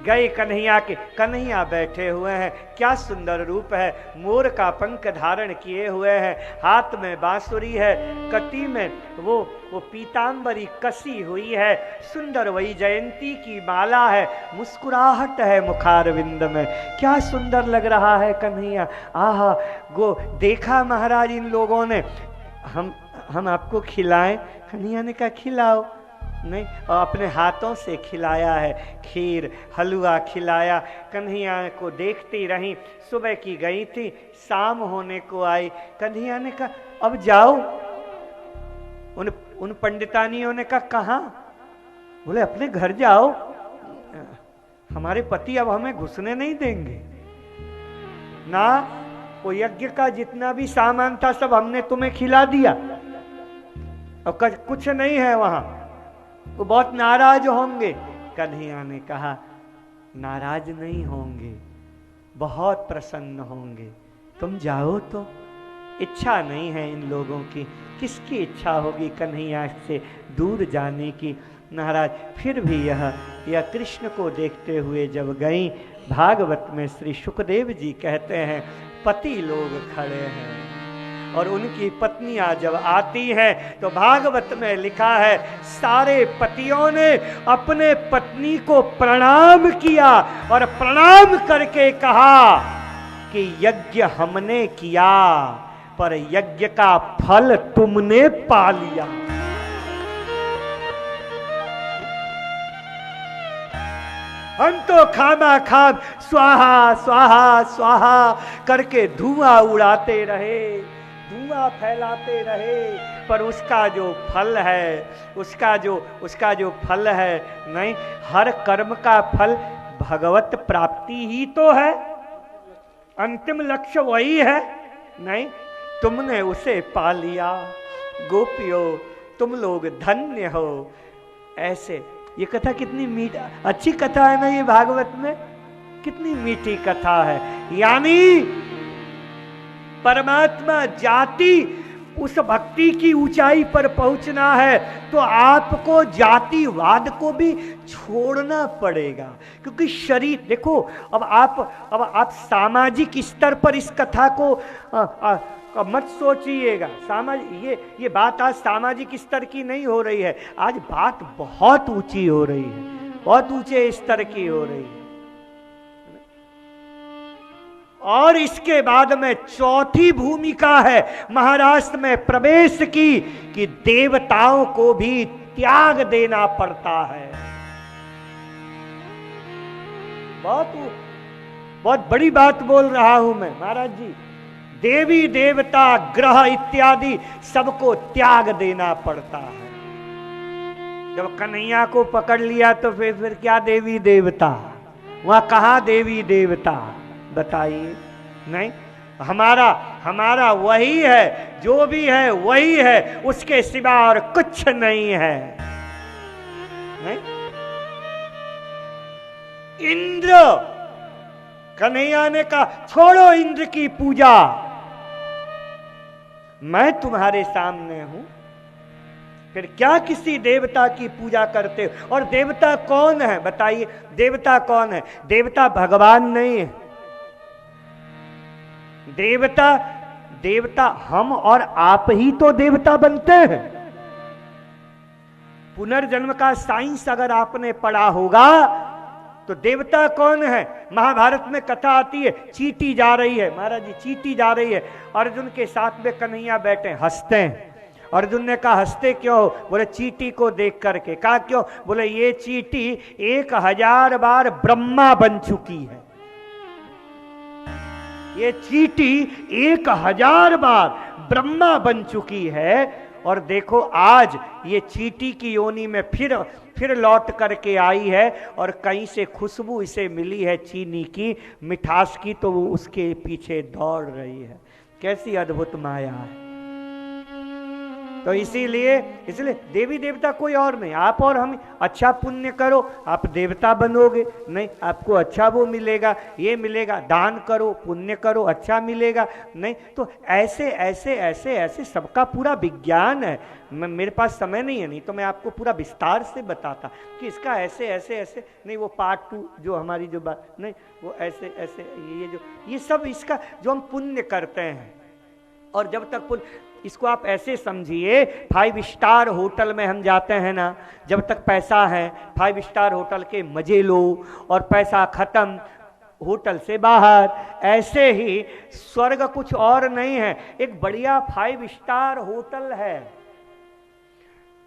[SPEAKER 1] गए कन्हैया के, कन्हैया बैठे हुए हैं, क्या सुंदर रूप है, मोर का पंख धारण किए हुए हैं, हाथ में बांसुरी है, कटी में वो पीतांबरी कसी हुई है, सुंदर वही जयंती की माला है, मुस्कुराहट है मुखारविंद में, क्या सुंदर लग रहा है कन्हैया। आहा, गो देखा महाराज इन लोगों ने, हम आपको खिलाएं? कन्हैया ने कहा खिलाओ। नहीं, और अपने हाथों से खिलाया है, खीर हलवा खिलाया। कन्हैया को देखती रही, सुबह की गई थी, शाम होने को आई। कन्हैया ने कहा अब जाओ। उन पंडितानियों ने कहा कहाँ? बोले अपने घर जाओ, हमारे पति अब हमें घुसने नहीं देंगे ना। वो यज्ञ का जितना भी सामान था सब हमने तुम्हें खिला दिया, अब कुछ नहीं है वहां, वो बहुत नाराज होंगे। कन्हैया ने कहा नाराज नहीं होंगे, बहुत प्रसन्न होंगे, तुम जाओ तो। इच्छा नहीं है इन लोगों की, किसकी इच्छा होगी कन्हैया से दूर जाने की। महाराज फिर भी यह कृष्ण को देखते हुए जब गई, भागवत में श्री सुखदेव जी कहते हैं पति लोग खड़े हैं और उनकी पत्नियां जब आती हैं तो भागवत में लिखा है सारे पतियों ने अपने पत्नी को प्रणाम किया और प्रणाम करके कहा कि यज्ञ हमने किया पर यज्ञ का फल तुमने पा लिया। हम तो खामा खाम स्वाहा स्वाहा स्वाहा करके धुआं उड़ाते रहे, धुआं फैलाते रहे, पर उसका जो फल है, उसका जो फल है, नहीं, हर कर्म का फल भगवत प्राप्ति ही तो है, अंतिम लक्ष्य वही है। नहीं, तुमने उसे पा लिया, गोपियों तुम लोग धन्य हो। ऐसे ये कथा कितनी मीठी, अच्छी कथा है ना ये भागवत में, कितनी मीठी कथा है। यानी परमात्मा जाति, उस भक्ति की ऊंचाई पर पहुंचना है तो आपको जातिवाद को भी छोड़ना पड़ेगा, क्योंकि शरीर देखो, अब आप सामाजिक स्तर पर इस कथा को मत सोचिएगा। ये बात आज सामाजिक स्तर की नहीं हो रही है, आज बात बहुत ऊंची हो रही है, बहुत ऊंचे स्तर की हो रही है। और इसके बाद में चौथी भूमिका है महाराष्ट्र में प्रवेश की, कि देवताओं को भी त्याग देना पड़ता है। बहुत बड़ी बात बोल रहा हूं मैं महाराज जी। देवी देवता ग्रह इत्यादि सबको त्याग देना पड़ता है। जब कन्हैया को पकड़ लिया तो फिर क्या देवी देवता, वहां कहां देवी देवता बताइए। नहीं, हमारा वही है, जो भी है वही है, उसके सिवा और कुछ नहीं है। नहीं? इंद्र, कन्हैया ने कहा छोड़ो इंद्र की पूजा, मैं तुम्हारे सामने हूं, फिर क्या किसी देवता की पूजा करते हो? और देवता कौन है बताइए, देवता कौन है? देवता भगवान नहीं है, देवता हम और आप ही तो देवता बनते हैं। पुनर्जन्म का साइंस अगर आपने पढ़ा होगा तो देवता कौन है? महाभारत में कथा आती है, चींटी जा रही है, महाराज जी चींटी जा रही है, अर्जुन के साथ में कन्हैया बैठे हंसते हैं। अर्जुन ने कहा हंसते क्यों हो? बोले चींटी को देख करके। कहा क्यों? बोले ये चींटी 1000 बार ब्रह्मा बन चुकी है, ये चींटी 1000 बार ब्रह्मा बन चुकी है, और देखो आज ये चींटी की योनि में फिर लौट करके आई है, और कहीं से खुशबू इसे मिली है चीनी की, मिठास की, तो वो उसके पीछे दौड़ रही है। कैसी अद्भुत माया है। तो इसीलिए देवी देवता कोई और नहीं, आप और हम। अच्छा पुण्य करो, आप देवता बनोगे, नहीं आपको अच्छा वो मिलेगा, ये मिलेगा। दान करो, पुण्य करो, अच्छा मिलेगा, नहीं तो ऐसे ऐसे ऐसे ऐसे सबका पूरा विज्ञान है। मेरे पास समय नहीं है, नहीं तो मैं आपको पूरा विस्तार से बताता कि इसका ऐसे ऐसे ऐसे नहीं, वो पार्ट 2 जो हमारी जो बात नहीं, वो ऐसे ऐसे ये सब इसका जो हम पुण्य करते हैं। और जब तक पुण्य, इसको आप ऐसे समझिए, 5 स्टार होटल में हम जाते हैं ना, जब तक पैसा है 5 स्टार होटल के मजे लो, और पैसा खत्म होटल से बाहर। ऐसे ही स्वर्ग कुछ और नहीं है, एक बढ़िया 5 स्टार होटल है।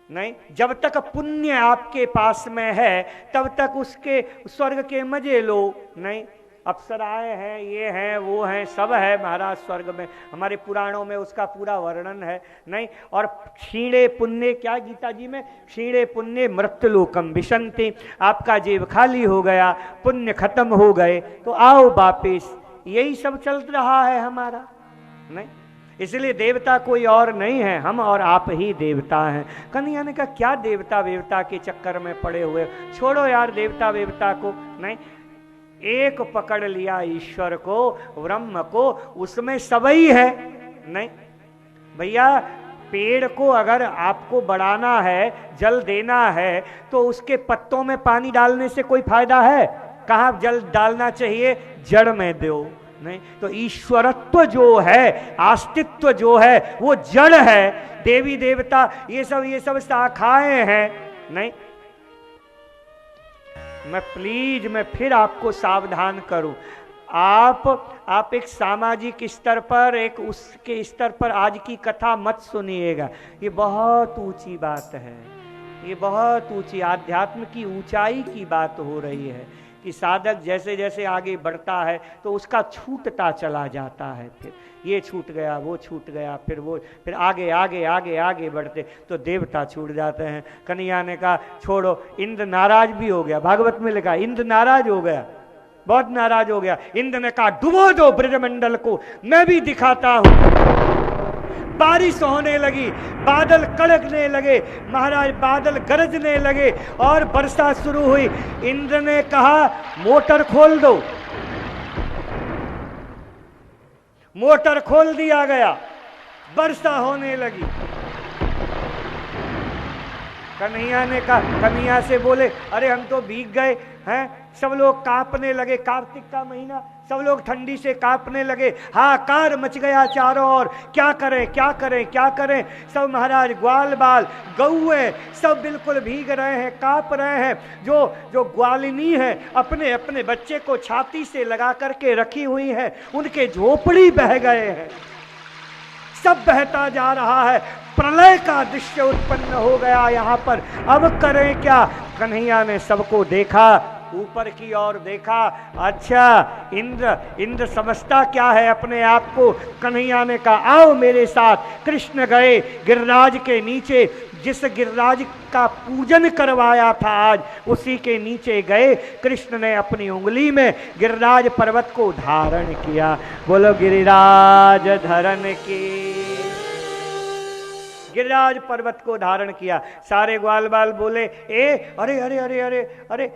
[SPEAKER 1] नहीं, जब तक पुण्य आपके पास में है तब तक उसके स्वर्ग के मजे लो। नहीं, अप्सराएं हैं, ये हैं, वो हैं, सब है महाराज स्वर्ग में, हमारे पुराणों में उसका पूरा वर्णन है। नहीं, और क्षीणे पुण्य, क्या गीता जी में, क्षीणे पुण्य मृत्युलोकम विशंति, आपका जेब खाली हो गया, पुण्य खत्म हो गए तो आओ वापिस। यही सब चल रहा है हमारा। नहीं, इसलिए देवता कोई और नहीं है, हम और आप ही देवता हैं। कन्हैया ने कहा क्या देवता वेवता के चक्कर में पड़े हुए, छोड़ो यार देवता वेवता को। नहीं, एक पकड़ लिया ईश्वर को, ब्रह्म को, उसमें सबई है। नहीं भैया, पेड़ को अगर आपको बढ़ाना है, जल देना है, तो उसके पत्तों में पानी डालने से कोई फायदा है? कहाँ जल डालना चाहिए? जड़ में दो। नहीं तो ईश्वरत्व जो है, अस्तित्व जो है, वो जड़ है। देवी देवता ये सब शाखाएं हैं। नहीं, मैं फिर आपको सावधान करूं, आप एक सामाजिक स्तर पर, एक उसके स्तर पर आज की कथा मत सुनिएगा। ये बहुत ऊंची बात है, ये बहुत ऊंची आध्यात्म की ऊंचाई की बात हो रही है कि साधक जैसे जैसे आगे बढ़ता है तो उसका छूटता चला जाता है। फिर ये छूट गया, वो छूट गया, फिर आगे आगे आगे आगे बढ़ते तो देवता छूट जाते हैं। कन्हैया ने कहा छोड़ो, इंद्र नाराज भी हो गया। भागवत में लिखा इंद्र नाराज हो गया, बहुत नाराज हो गया। इंद्र ने कहा डुबो दो ब्रजमंडल को, मैं भी दिखाता हूं। बारिश होने लगी, बादल कड़कने लगे, महाराज बादल गरजने लगे और वर्षा शुरू हुई। इंद्र ने कहा मोटर खोल दो, मोटर खोल दिया गया, वर्षा होने लगी। कन्हैया ने कहा, कन्हैया से बोले अरे हम तो भीग गए हैं। सब लोग कांपने लगे, कार्तिक का महीना, सब लोग ठंडी से कांपने लगे, हाहाकार मच गया चारों ओर। क्या करें क्या करें क्या करें? सब महाराज ग्वाल बाल गौए सब बिल्कुल भीग रहे हैं, कांप रहे हैं। जो ग्वालिनी है अपने अपने बच्चे को छाती से लगा करके रखी हुई है, उनके झोपड़ी बह गए हैं, सब बहता जा रहा है। प्रलय का दृश्य उत्पन्न हो गया यहाँ पर। अब करें क्या? कन्हैया ने सबको देखा, ऊपर की ओर देखा। अच्छा, इंद्र समझता क्या है अपने आप को? कन्हैया ने कहा आओ मेरे साथ। कृष्ण गए गिरिराज के नीचे, जिस गिरिराज का पूजन करवाया था आज, उसी के नीचे गए। कृष्ण ने अपनी उंगली में गिरिराज पर्वत को धारण किया। बोलो गिरिराज धरण की। गिरिराज पर्वत को धारण किया। सारे ग्वाल बाल बोले अरे अरे अरे अरे अरे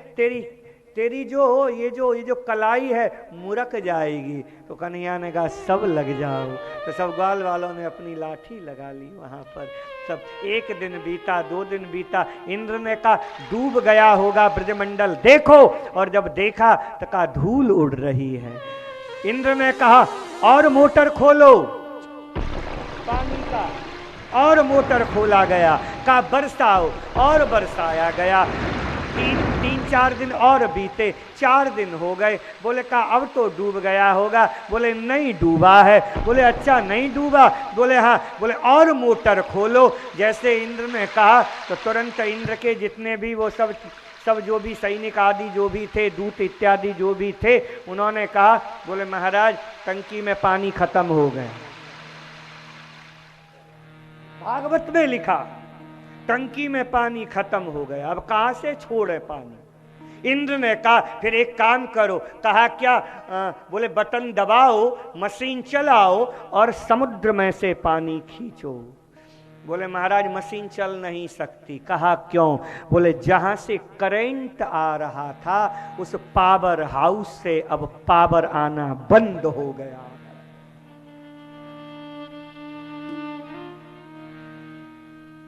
[SPEAKER 1] तेरी जो कलाई है मुरक जाएगी। तो कन्हैया ने कहा सब लग जाओ। तो सब ग्वाल वालों ने अपनी लाठी लगा ली वहां पर। सब एक दिन बीता, 2 दिन बीता। इंद्र ने कहा डूब गया होगा ब्रजमंडल, देखो। और जब देखा तो कहा धूल उड़ रही है। इंद्र ने कहा और मोटर खोलो पानी का, और मोटर खोला गया। कहा बरसाओ, और बरसाया गया। 3-4 दिन और बीते, 4 दिन हो गए। बोले कहा अब तो डूब गया होगा। बोले नहीं डूबा है। बोले अच्छा नहीं डूबा? बोले हाँ। बोले और मोटर खोलो। जैसे इंद्र ने कहा तो तुरंत इंद्र के जितने भी वो सब जो भी सैनिक आदि जो भी थे, दूत इत्यादि जो भी थे, उन्होंने कहा बोले महाराज टंकी में पानी खत्म हो गया। भागवत में लिखा टंकी में पानी खत्म हो गया, अब कहां से छोड़े पानी? इंद्र ने कहा फिर एक काम करो। कहा क्या? बोले बटन दबाओ, मशीन चलाओ और समुद्र में से पानी खींचो। बोले महाराज मशीन चल नहीं सकती। कहा क्यों? बोले जहां से करंट आ रहा था उस पावर हाउस से अब पावर आना बंद हो गया।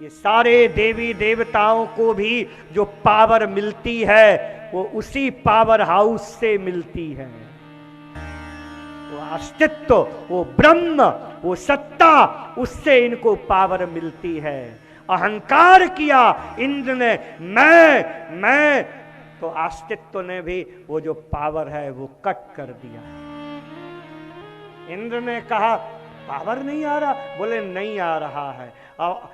[SPEAKER 1] ये सारे देवी देवताओं को भी जो पावर मिलती है वो उसी पावर हाउस से मिलती है। वो अस्तित्व, वो ब्रह्म, वो सत्ता, उससे इनको पावर मिलती है। अहंकार किया इंद्र ने, मैं, तो अस्तित्व ने भी वो जो पावर है वो कट कर दिया। इंद्र ने कहा पावर नहीं आ रहा, बोले नहीं आ रहा है,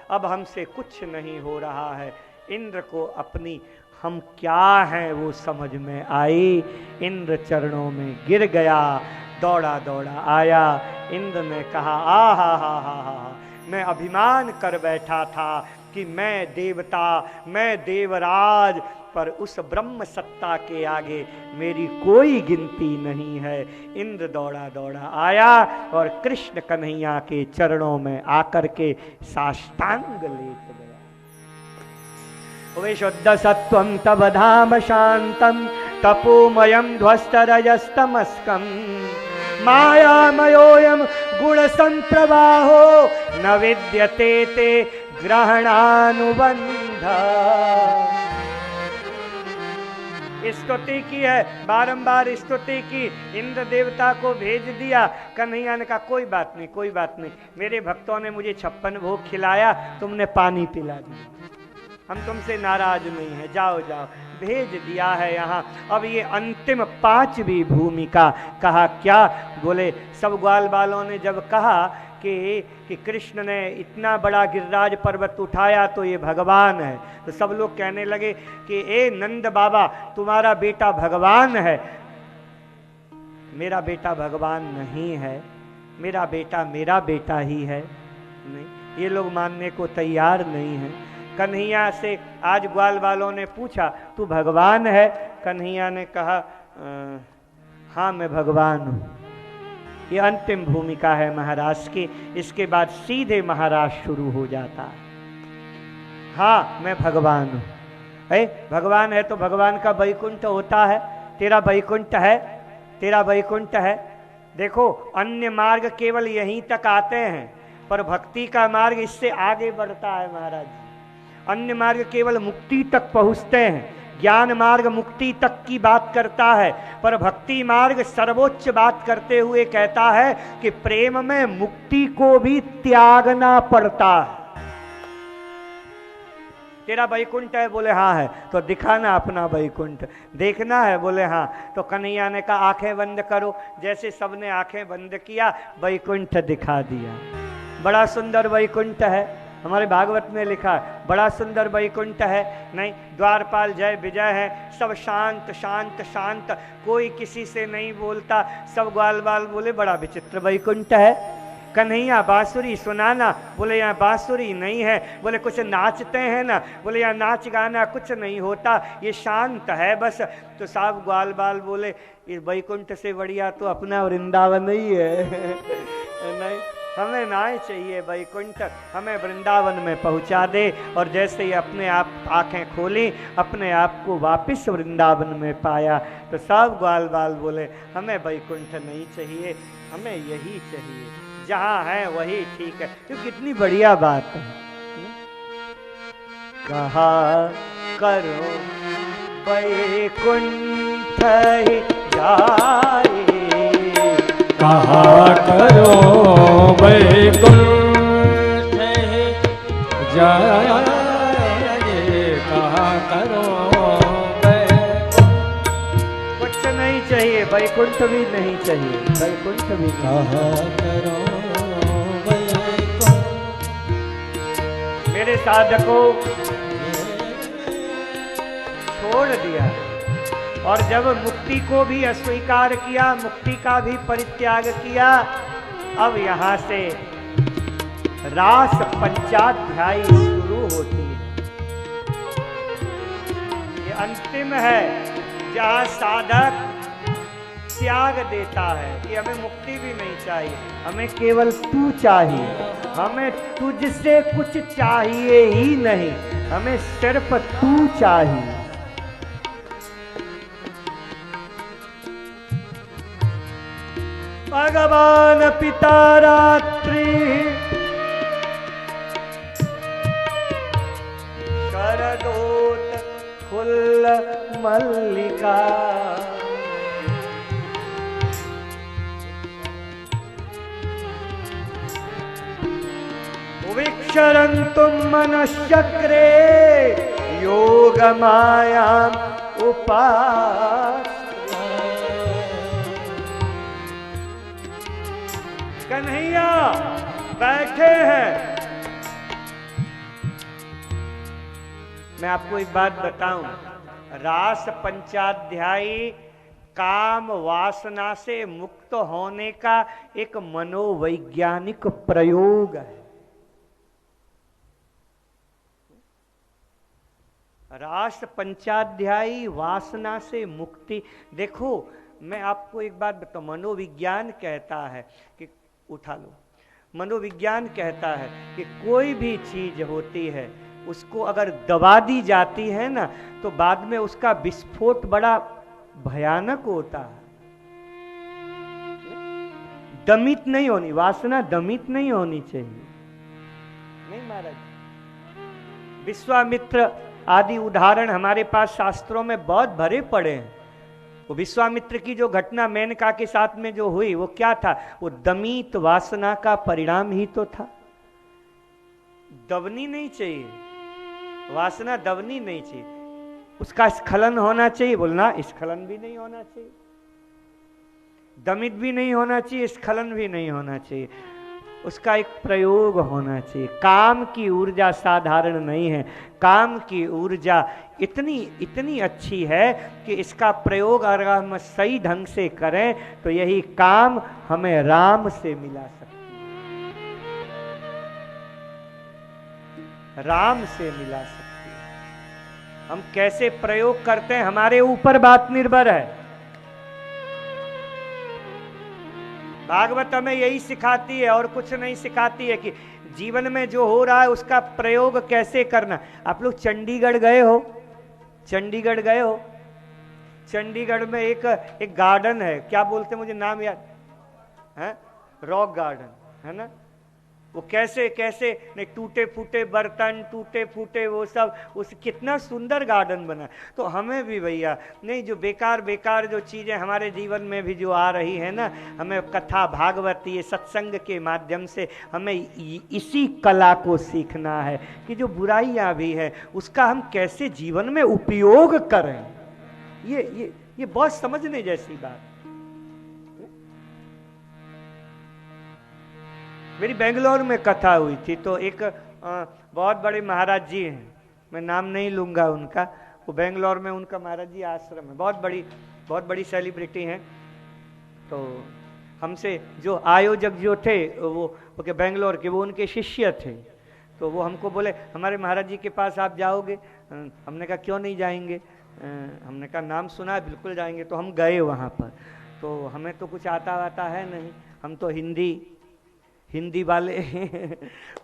[SPEAKER 1] अब हमसे कुछ नहीं हो रहा है। इंद्र को अपनी हम क्या हैं वो समझ में आई। इंद्र चरणों में गिर गया, दौड़ा दौड़ा आया। इंद्र ने कहा हा, मैं अभिमान कर बैठा था कि मैं देवता, मैं देवराज, पर उस ब्रह्म सत्ता के आगे मेरी कोई गिनती नहीं है। इंद्र दौड़ा दौड़ा आया और कृष्ण कन्हैया के चरणों में आकर के साष्टांग लेट गया। विशुद्ध सत्वं तव धाम शांतम तपोमयम ध्वस्तरजस्तमस्कम मायामयोऽयं गुण संप्रवाहो न विद्यते ते ग्रहणानुबंध। स्तुति की है, बारंबार स्तुति की। इंद्र देवता को भेज दिया। कन्हैया ने कहा कोई बात नहीं, कोई बात नहीं, मेरे भक्तों ने मुझे 56 भोग खिलाया, तुमने पानी पिला दिया, हम तुमसे नाराज नहीं है, जाओ जाओ। भेज दिया है यहाँ। अब ये अंतिम 5वीं भूमिका। कहा क्या? बोले सब ग्वाल बालों ने जब कहा कि कृष्ण ने इतना बड़ा गिरिराज पर्वत उठाया तो ये भगवान है, तो सब लोग कहने लगे कि ए नंद बाबा तुम्हारा बेटा भगवान है। मेरा बेटा भगवान नहीं है, मेरा बेटा ही है। नहीं, ये लोग मानने को तैयार नहीं है। कन्हैया से आज ग्वाल वालों ने पूछा तू भगवान है? कन्हैया ने कहा हाँ मैं भगवान हूँ। ये अंतिम भूमिका है महाराज की। इसके बाद सीधे महाराज शुरू हो जाता है। हाँ मैं भगवान हूँ। भगवान है तो भगवान का वैकुंठ होता है। तेरा वैकुंठ है, तेरा वैकुंठ है। देखो अन्य मार्ग केवल यहीं तक आते हैं, पर भक्ति का मार्ग इससे आगे बढ़ता है महाराज। अन्य मार्ग केवल मुक्ति तक पहुँचते हैं, ज्ञान मार्ग मुक्ति तक की बात करता है, पर भक्ति मार्ग सर्वोच्च बात करते हुए कहता है कि प्रेम में मुक्ति को भी त्यागना पड़ता है। तेरा वैकुंठ है? बोले हाँ है। तो दिखाना अपना वैकुंठ। देखना है? बोले हाँ। तो कन्हैया ने कहा आंखें बंद करो। जैसे सबने आंखें बंद किया, वैकुंठ दिखा दिया। बड़ा सुंदर वैकुंठ है, हमारे भागवत में लिखा है बड़ा सुंदर वैकुंठ है। नहीं, द्वारपाल जय विजय है, सब शांत शांत शांत, कोई किसी से नहीं बोलता। सब ग्वाल बाल बोले बड़ा विचित्र वैकुंठ है। कन्हैया बांसुरी सुनाना। बोले यहाँ बांसुरी नहीं है। बोले कुछ नाचते हैं ना? बोले यहाँ नाच गाना कुछ नहीं होता, ये शांत है बस। तो साहब ग्वाल बाल बोले इस वैकुंठ से बढ़िया तो अपना वृंदावन ही है। नहीं, हमें ना चाहिए वैकुंठ, हमें वृंदावन में पहुंचा दे। और जैसे ही अपने आप आंखें खोली, अपने आप को वापस वृंदावन में पाया। तो सब ग्वाल बाल बोले हमें वैकुंठ नहीं चाहिए, हमें यही चाहिए, जहाँ है वही ठीक है। तो कितनी बढ़िया बात है। कहा करो वैकुंठ ही जाए,
[SPEAKER 2] कहा करो वैकुंठ जाए, कहा करो
[SPEAKER 1] कुछ नहीं चाहिए, वैकुंठ भी नहीं चाहिए, वैकुंठ भी
[SPEAKER 2] कहा करो वैकुंठ।
[SPEAKER 1] मेरे साधकों छोड़ दिया और जब मुक्ति को भी अस्वीकार किया, मुक्ति का भी परित्याग किया, अब यहाँ से रास पंचाध्यायी शुरू होती है। ये अंतिम है जहाँ साधक त्याग देता है कि हमें मुक्ति भी नहीं चाहिए, हमें केवल तू चाहिए, हमें तुझसे कुछ चाहिए ही नहीं, हमें सिर्फ तू चाहिए। भगवान पिता रात्रि शरदोत फुल्ल मल्लिका, विक्षरन्तुं मनश्चक्रे योग मायाम उपास। कन्हैया बैठे हैं। मैं आपको एक बात बताऊं, रास पंचाध्यायी काम वासना से मुक्त होने का एक मनोवैज्ञानिक प्रयोग है। रास पंचाध्यायी वासना से मुक्ति। देखो मैं आपको एक बात बताऊं, मनोविज्ञान कहता है कि उठा लो, मनोविज्ञान कहता है कि कोई भी चीज होती है उसको अगर दबा दी जाती है ना तो बाद में उसका विस्फोट बड़ा भयानक होता है। दमित नहीं होनी, वासना दमित नहीं होनी चाहिए। नहीं महाराज, विश्वामित्र आदि उदाहरण हमारे पास शास्त्रों में बहुत भरे पड़े हैं। वो विश्वामित्र की जो घटना मेनका के साथ में जो हुई वो क्या था? वो दमित वासना का परिणाम ही तो था। दबनी नहीं चाहिए वासना, दबनी नहीं चाहिए, उसका स्खलन होना चाहिए। बोलना स्खलन भी नहीं होना चाहिए, दमित भी नहीं होना चाहिए, स्खलन भी नहीं होना चाहिए, उसका एक प्रयोग होना चाहिए। काम की ऊर्जा साधारण नहीं है, काम की ऊर्जा इतनी अच्छी है कि इसका प्रयोग अगर हम सही ढंग से करें तो यही काम हमें राम से मिला सकती है, राम से मिला सकती है। हम कैसे प्रयोग करते हैं हमारे ऊपर बात निर्भर है। भागवत हमें यही सिखाती है और कुछ नहीं सिखाती है कि जीवन में जो हो रहा है उसका प्रयोग कैसे करना। आप लोग चंडीगढ़ गए हो? चंडीगढ़ गए हो? चंडीगढ़ में एक गार्डन है, क्या बोलते हैं मुझे नाम याद है, रॉक गार्डन है ना। वो कैसे कैसे नहीं, टूटे फूटे बर्तन, टूटे फूटे वो सब, उस कितना सुंदर गार्डन बना। तो हमें भी भैया नहीं, जो बेकार बेकार जो चीजें हमारे जीवन में भी जो आ रही है ना, हमें कथा भागवत ये सत्संग के माध्यम से हमें इसी कला को सीखना है कि जो बुराइयां भी है उसका हम कैसे जीवन में उपयोग करें। ये बहुत समझने जैसी बात। मेरी बेंगलोर में कथा हुई थी तो एक बहुत बड़े महाराज जी हैं, मैं नाम नहीं लूंगा उनका, वो बेंगलोर में उनका महाराज जी आश्रम है, बहुत बड़ी सेलिब्रिटी हैं। तो हमसे जो आयोजक जो थे वो बेंगलोर के, वो उनके शिष्य थे। तो वो हमको बोले हमारे महाराज जी के पास आप जाओगे? हमने कहा क्यों नहीं जाएंगे, हमने कहा नाम सुना है, बिल्कुल जाएंगे। तो हम गए वहाँ पर। तो हमें तो कुछ आता वाता है नहीं, हम तो हिंदी वाले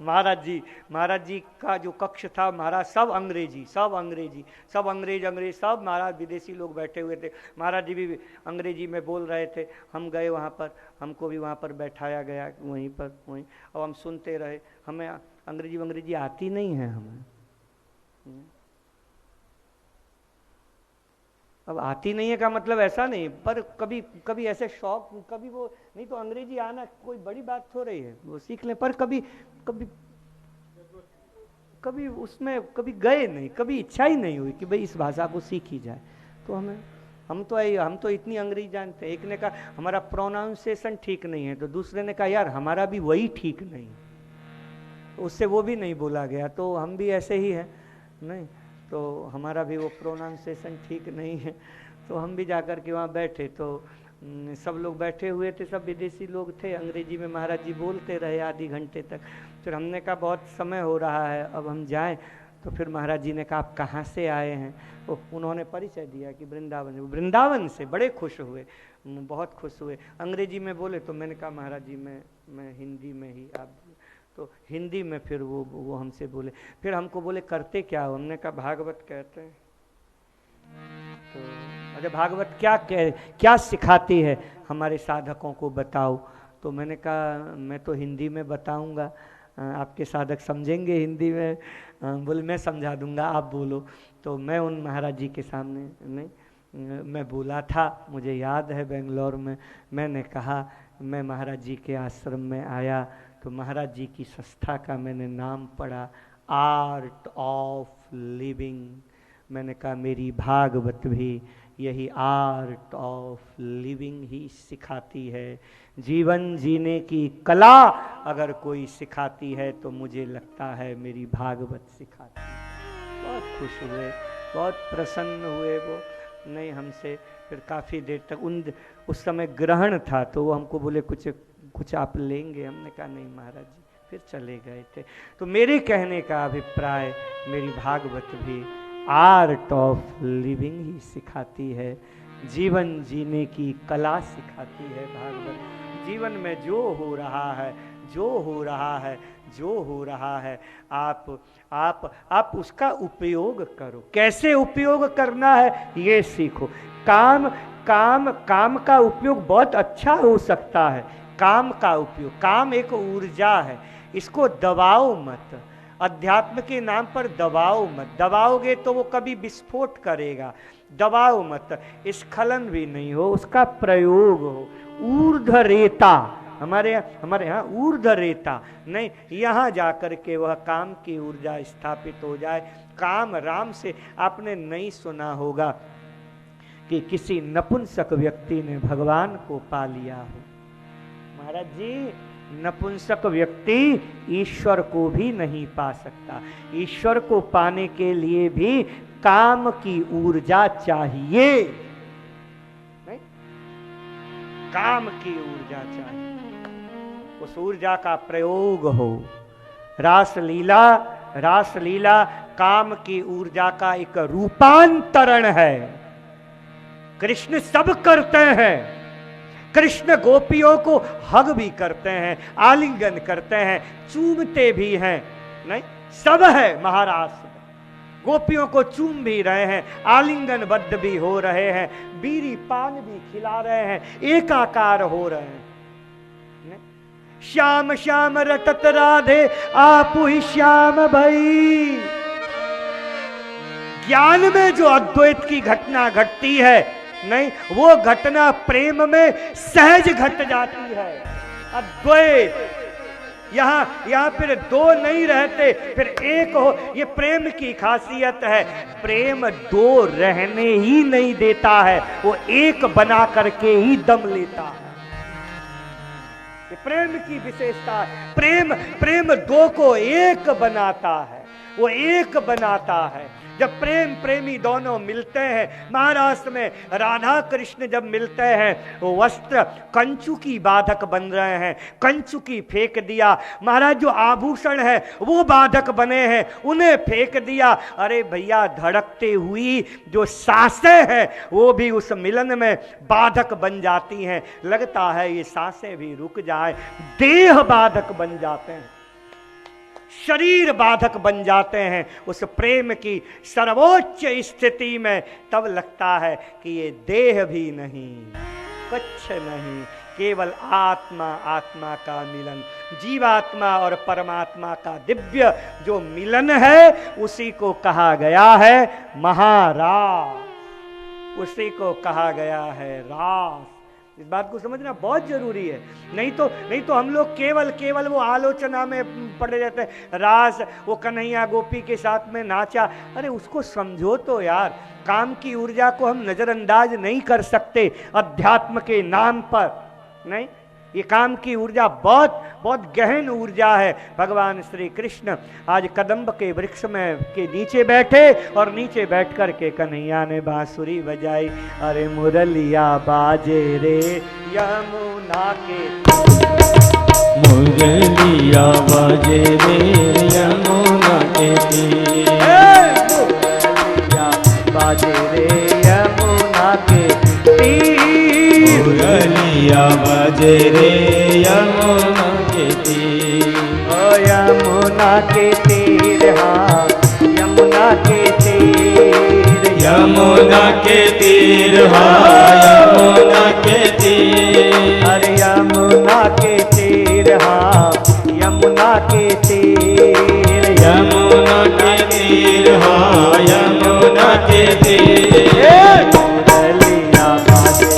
[SPEAKER 1] महाराज जी का जो कक्ष था महाराज सब अंग्रेज सब महाराज विदेशी लोग बैठे हुए थे। महाराज जी भी अंग्रेजी में बोल रहे थे। हम गए वहाँ पर, हमको भी वहाँ पर बैठाया गया वहीं। अब हम सुनते रहे। हमें अंग्रेजी आती नहीं है हमें, अब आती नहीं है का मतलब ऐसा नहीं, पर कभी ऐसे शौक, कभी वो नहीं तो अंग्रेजी आना कोई बड़ी बात हो रही है, वो सीख लें। पर कभी उसमें कभी गए नहीं, कभी इच्छा ही नहीं हुई कि भाई इस भाषा को सीखी जाए। तो हम तो इतनी अंग्रेजी जानते हैं। एक ने कहा हमारा प्रोनाउंसिएशन ठीक नहीं है, तो दूसरे ने कहा यार हमारा भी वही ठीक नहीं, तो उससे वो भी नहीं बोला गया। तो हम भी ऐसे ही हैं नहीं, तो हमारा भी वो प्रोनाउंसिएशन ठीक नहीं है। तो हम भी जाकर के वहाँ बैठे, तो सब लोग बैठे हुए थे, सब विदेशी लोग थे। अंग्रेजी में महाराज जी बोलते रहे आधी घंटे तक। फिर हमने कहा बहुत समय हो रहा है, अब हम जाएं। तो फिर महाराज जी ने कहा आप कहाँ से आए हैं? तो उन्होंने परिचय दिया कि वृंदावन। वृंदावन से बड़े खुश हुए, बहुत खुश हुए। अंग्रेजी में बोले तो मैंने कहा महाराज जी मैं हिंदी में ही आप, तो हिंदी में फिर वो हमसे बोले। फिर हमको बोले करते क्या हो? हमने कहा भागवत कहते हैं। तो अरे भागवत क्या सिखाती है हमारे साधकों को बताओ। तो मैंने कहा मैं तो हिंदी में बताऊंगा, आपके साधक समझेंगे हिंदी में? बोले मैं समझा दूंगा, आप बोलो। तो मैं उन महाराज जी के सामने नहीं मैं बोला था, मुझे याद है बेंगलोर में मैंने कहा मैं महाराज जी के आश्रम में आया तो महाराज जी की संस्था का मैंने नाम पढ़ा, आर्ट ऑफ लिविंग। मैंने कहा मेरी भागवत भी यही आर्ट ऑफ लिविंग ही सिखाती है। जीवन जीने की कला अगर कोई सिखाती है तो मुझे लगता है मेरी भागवत सिखाती है। बहुत खुश हुए, बहुत प्रसन्न हुए वो नहीं हमसे। फिर काफ़ी देर तक उस समय ग्रहण था तो वो हमको बोले कुछ आप लेंगे? हमने कहा नहीं महाराज जी, फिर चले गए थे। तो मेरे कहने का अभिप्राय मेरी भागवत भी आर्ट ऑफ लिविंग ही सिखाती है, जीवन जीने की कला सिखाती है भागवत। जीवन में जो हो रहा है, जो हो रहा है, जो हो रहा है, आप उसका उपयोग करो। कैसे उपयोग करना है ये सीखो। काम का उपयोग बहुत अच्छा हो सकता है। काम का उपयोग, काम एक ऊर्जा है, इसको दबाओ मत। अध्यात्म के नाम पर दबाओ मत, दबाओगे तो वो कभी विस्फोट करेगा। दबाओ मत, स्खलन भी नहीं हो, उसका प्रयोग हो। ऊर्ध्वरेता हमारे यहाँ ऊर्ध्वरेता नहीं, यहाँ जाकर के वह काम की ऊर्जा स्थापित हो जाए। काम राम से आपने नहीं सुना होगा कि किसी नपुंसक व्यक्ति ने भगवान को पा लिया हो। महाराज जी, नपुंसक व्यक्ति ईश्वर को भी नहीं पा सकता। ईश्वर को पाने के लिए भी काम की ऊर्जा चाहिए, नहीं? काम की ऊर्जा चाहिए, उस ऊर्जा का प्रयोग हो। रासलीला काम की ऊर्जा का एक रूपांतरण है। कृष्ण सब करते हैं, कृष्ण गोपियों को हग भी करते हैं, आलिंगन करते हैं, चूमते भी हैं, नहीं सब है महाराष्ट्र में। गोपियों को चूम भी रहे हैं, आलिंगन बद्ध भी हो रहे हैं, बीड़ी पान भी खिला रहे हैं, एकाकार हो रहे हैं। श्याम श्याम रटत राधे आपु ही श्याम भई। ज्ञान में जो अद्वैत की घटना घटती है, नहीं वो घटना प्रेम में सहज घट जाती है। अद्वैत यहाँ फिर दो नहीं रहते, फिर एक हो। ये प्रेम की खासियत है। प्रेम दो रहने ही नहीं देता है, वो एक बना करके ही दम लेता है। ये प्रेम की विशेषता है। प्रेम दो को एक बनाता है, वो एक बनाता है। जब प्रेम प्रेमी दोनों मिलते हैं, महाराष्ट्र में राधा कृष्ण जब मिलते हैं, वो वस्त्र कंचु की बाधक बन रहे हैं, कंचु की फेंक दिया। महाराज जो आभूषण है वो बाधक बने हैं, उन्हें फेंक दिया। अरे भैया, धड़कते हुई जो सांसें हैं वो भी उस मिलन में बाधक बन जाती हैं। लगता है ये सांसें भी रुक जाए। देह बाधक बन जाते हैं, शरीर बाधक बन जाते हैं उस प्रेम की सर्वोच्च स्थिति में। तब लगता है कि ये देह भी नहीं, कुछ नहीं, केवल आत्मा का मिलन, जीवात्मा और परमात्मा का दिव्य जो मिलन है, उसी को कहा गया है महारास, उसी को कहा गया है रास। इस बात को समझना बहुत जरूरी है। नहीं तो हम लोग केवल वो आलोचना में पड़े रहते हैं। रास, वो कन्हैया गोपी के साथ में नाचा, अरे उसको समझो तो यार। काम की ऊर्जा को हम नजरअंदाज नहीं कर सकते अध्यात्म के नाम पर, नहीं। ये काम की ऊर्जा बहुत बहुत गहन ऊर्जा है। भगवान श्री कृष्ण आज कदम्ब के वृक्ष में के नीचे बैठे और नीचे बैठ कर के कन्हैया ने बांसुरी बजाई। अरे मुरलिया बाजे रे यमुना के,
[SPEAKER 2] मुरलिया बाजे रे यमुना के तीर।
[SPEAKER 3] मुरलिया बजे रे यमुना के तीर।
[SPEAKER 1] ओ यमुना के तीर, हाँ यमुना के तीर,
[SPEAKER 3] यमुना के तीर, हाँ यमुना के तीर।
[SPEAKER 1] अरे यमुना के तीर, हाँ यमुना के तीर,
[SPEAKER 3] यमुना के तीर, हाँ यमुना के तीर।
[SPEAKER 1] मुरलिया बाजे,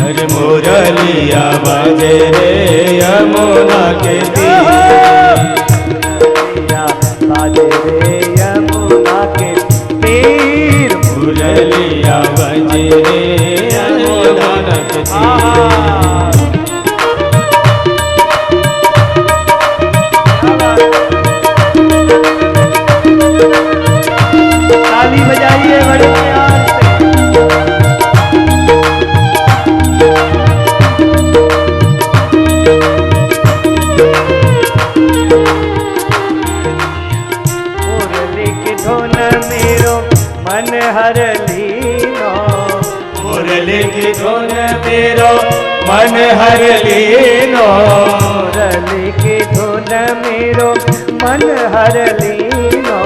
[SPEAKER 3] अरे मुरलिया बाजे रे यमुना के तीर।
[SPEAKER 1] मुरलिया बाजे रे यमुना के तीर,
[SPEAKER 3] मुरलिया बाजे रे यमुना के तीर।
[SPEAKER 1] ताली बजाइए बड़े प्यार से। मुरली की धुन मेरो मन हर लीनो,
[SPEAKER 3] मुरली की धुन मेरो मन हर लीनो।
[SPEAKER 1] मुरली की धुन मेरो मन हर लीनो,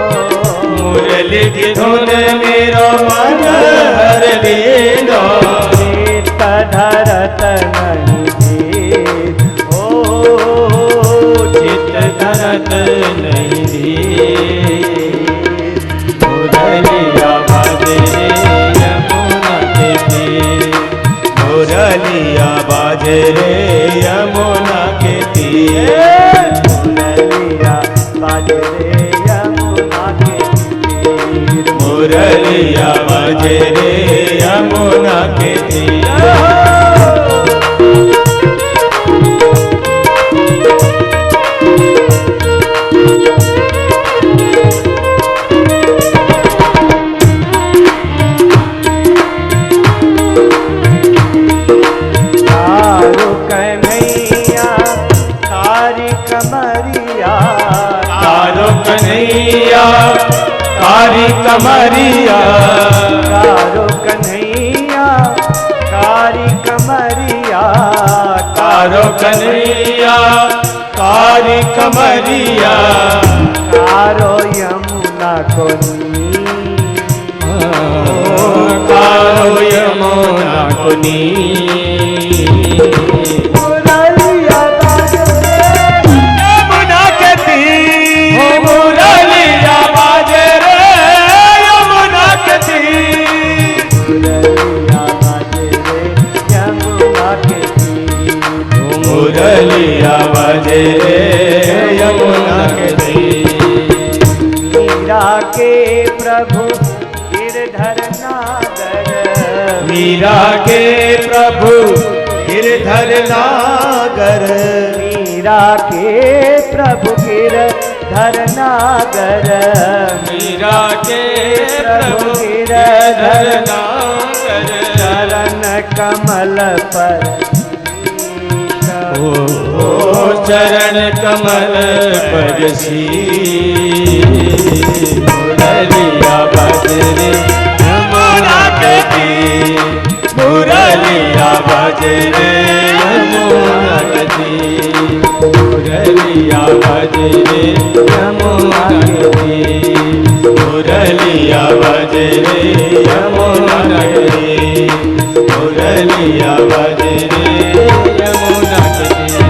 [SPEAKER 3] मुरली की धुन मेरो मन हर लीनो।
[SPEAKER 1] चित्त धरत नहीं धीर, ओ
[SPEAKER 3] चित्त धरत नहीं धीर। मुरलिया बाजे रे यमुना के तीर। मुरलिया बाजे रे यमुना के तीर।
[SPEAKER 1] मुरलिया बाजे रे यमुना के तीर,
[SPEAKER 3] मुरलिया बाजे रे यमुना के तीर।
[SPEAKER 1] तारो कन्हैया तारी कमरिया,
[SPEAKER 3] तारो कन्हैया कारी कमरिया।
[SPEAKER 1] तारो कन्हैया कारी कमरिया,
[SPEAKER 3] तारो कन्हैया कारी कमरिया।
[SPEAKER 1] तारो यमुना को
[SPEAKER 3] कारो यमुना को
[SPEAKER 1] मुरलिया बाजे रे
[SPEAKER 3] यमुना के तीर। मुरलिया बाजे रे यमुना के तीर।
[SPEAKER 1] मुरलिया बाजे रे यमुना के तीर,
[SPEAKER 3] मुरलिया बाजे रे यमुना के तीर।
[SPEAKER 1] मीरा के प्रभु गिरधर नागर,
[SPEAKER 3] मीरा के प्रभु गिरधर नागर।
[SPEAKER 1] मीरा के प्रभु गिरधर नागर,
[SPEAKER 3] मीरा के प्रभु गिरधर नागर।
[SPEAKER 1] चरण कमल पर
[SPEAKER 3] ओ चरण कमल पर मुरलिया बाजे रे यमुना के तीर। मुरलिया बाजे रे यमुना के तीर। मुरलिया बाजे रे यमुना के तीर। मुरलिया बाजे रे यमुना के तीर। मुरलिया बाजे रे यमुना के तीर।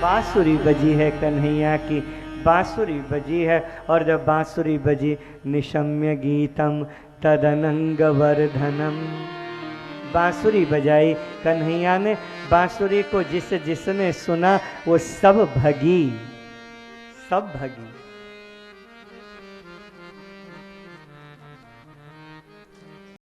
[SPEAKER 1] बांसुरी बजी है कन्हैया की, बांसुरी बजी है। और जब बांसुरी बजी निशम्य गीतम तदनंग वर्धनम, बांसुरी बजाई कन्हैया ने। बांसुरी को जिसने सुना वो सब भगी, सब भगी।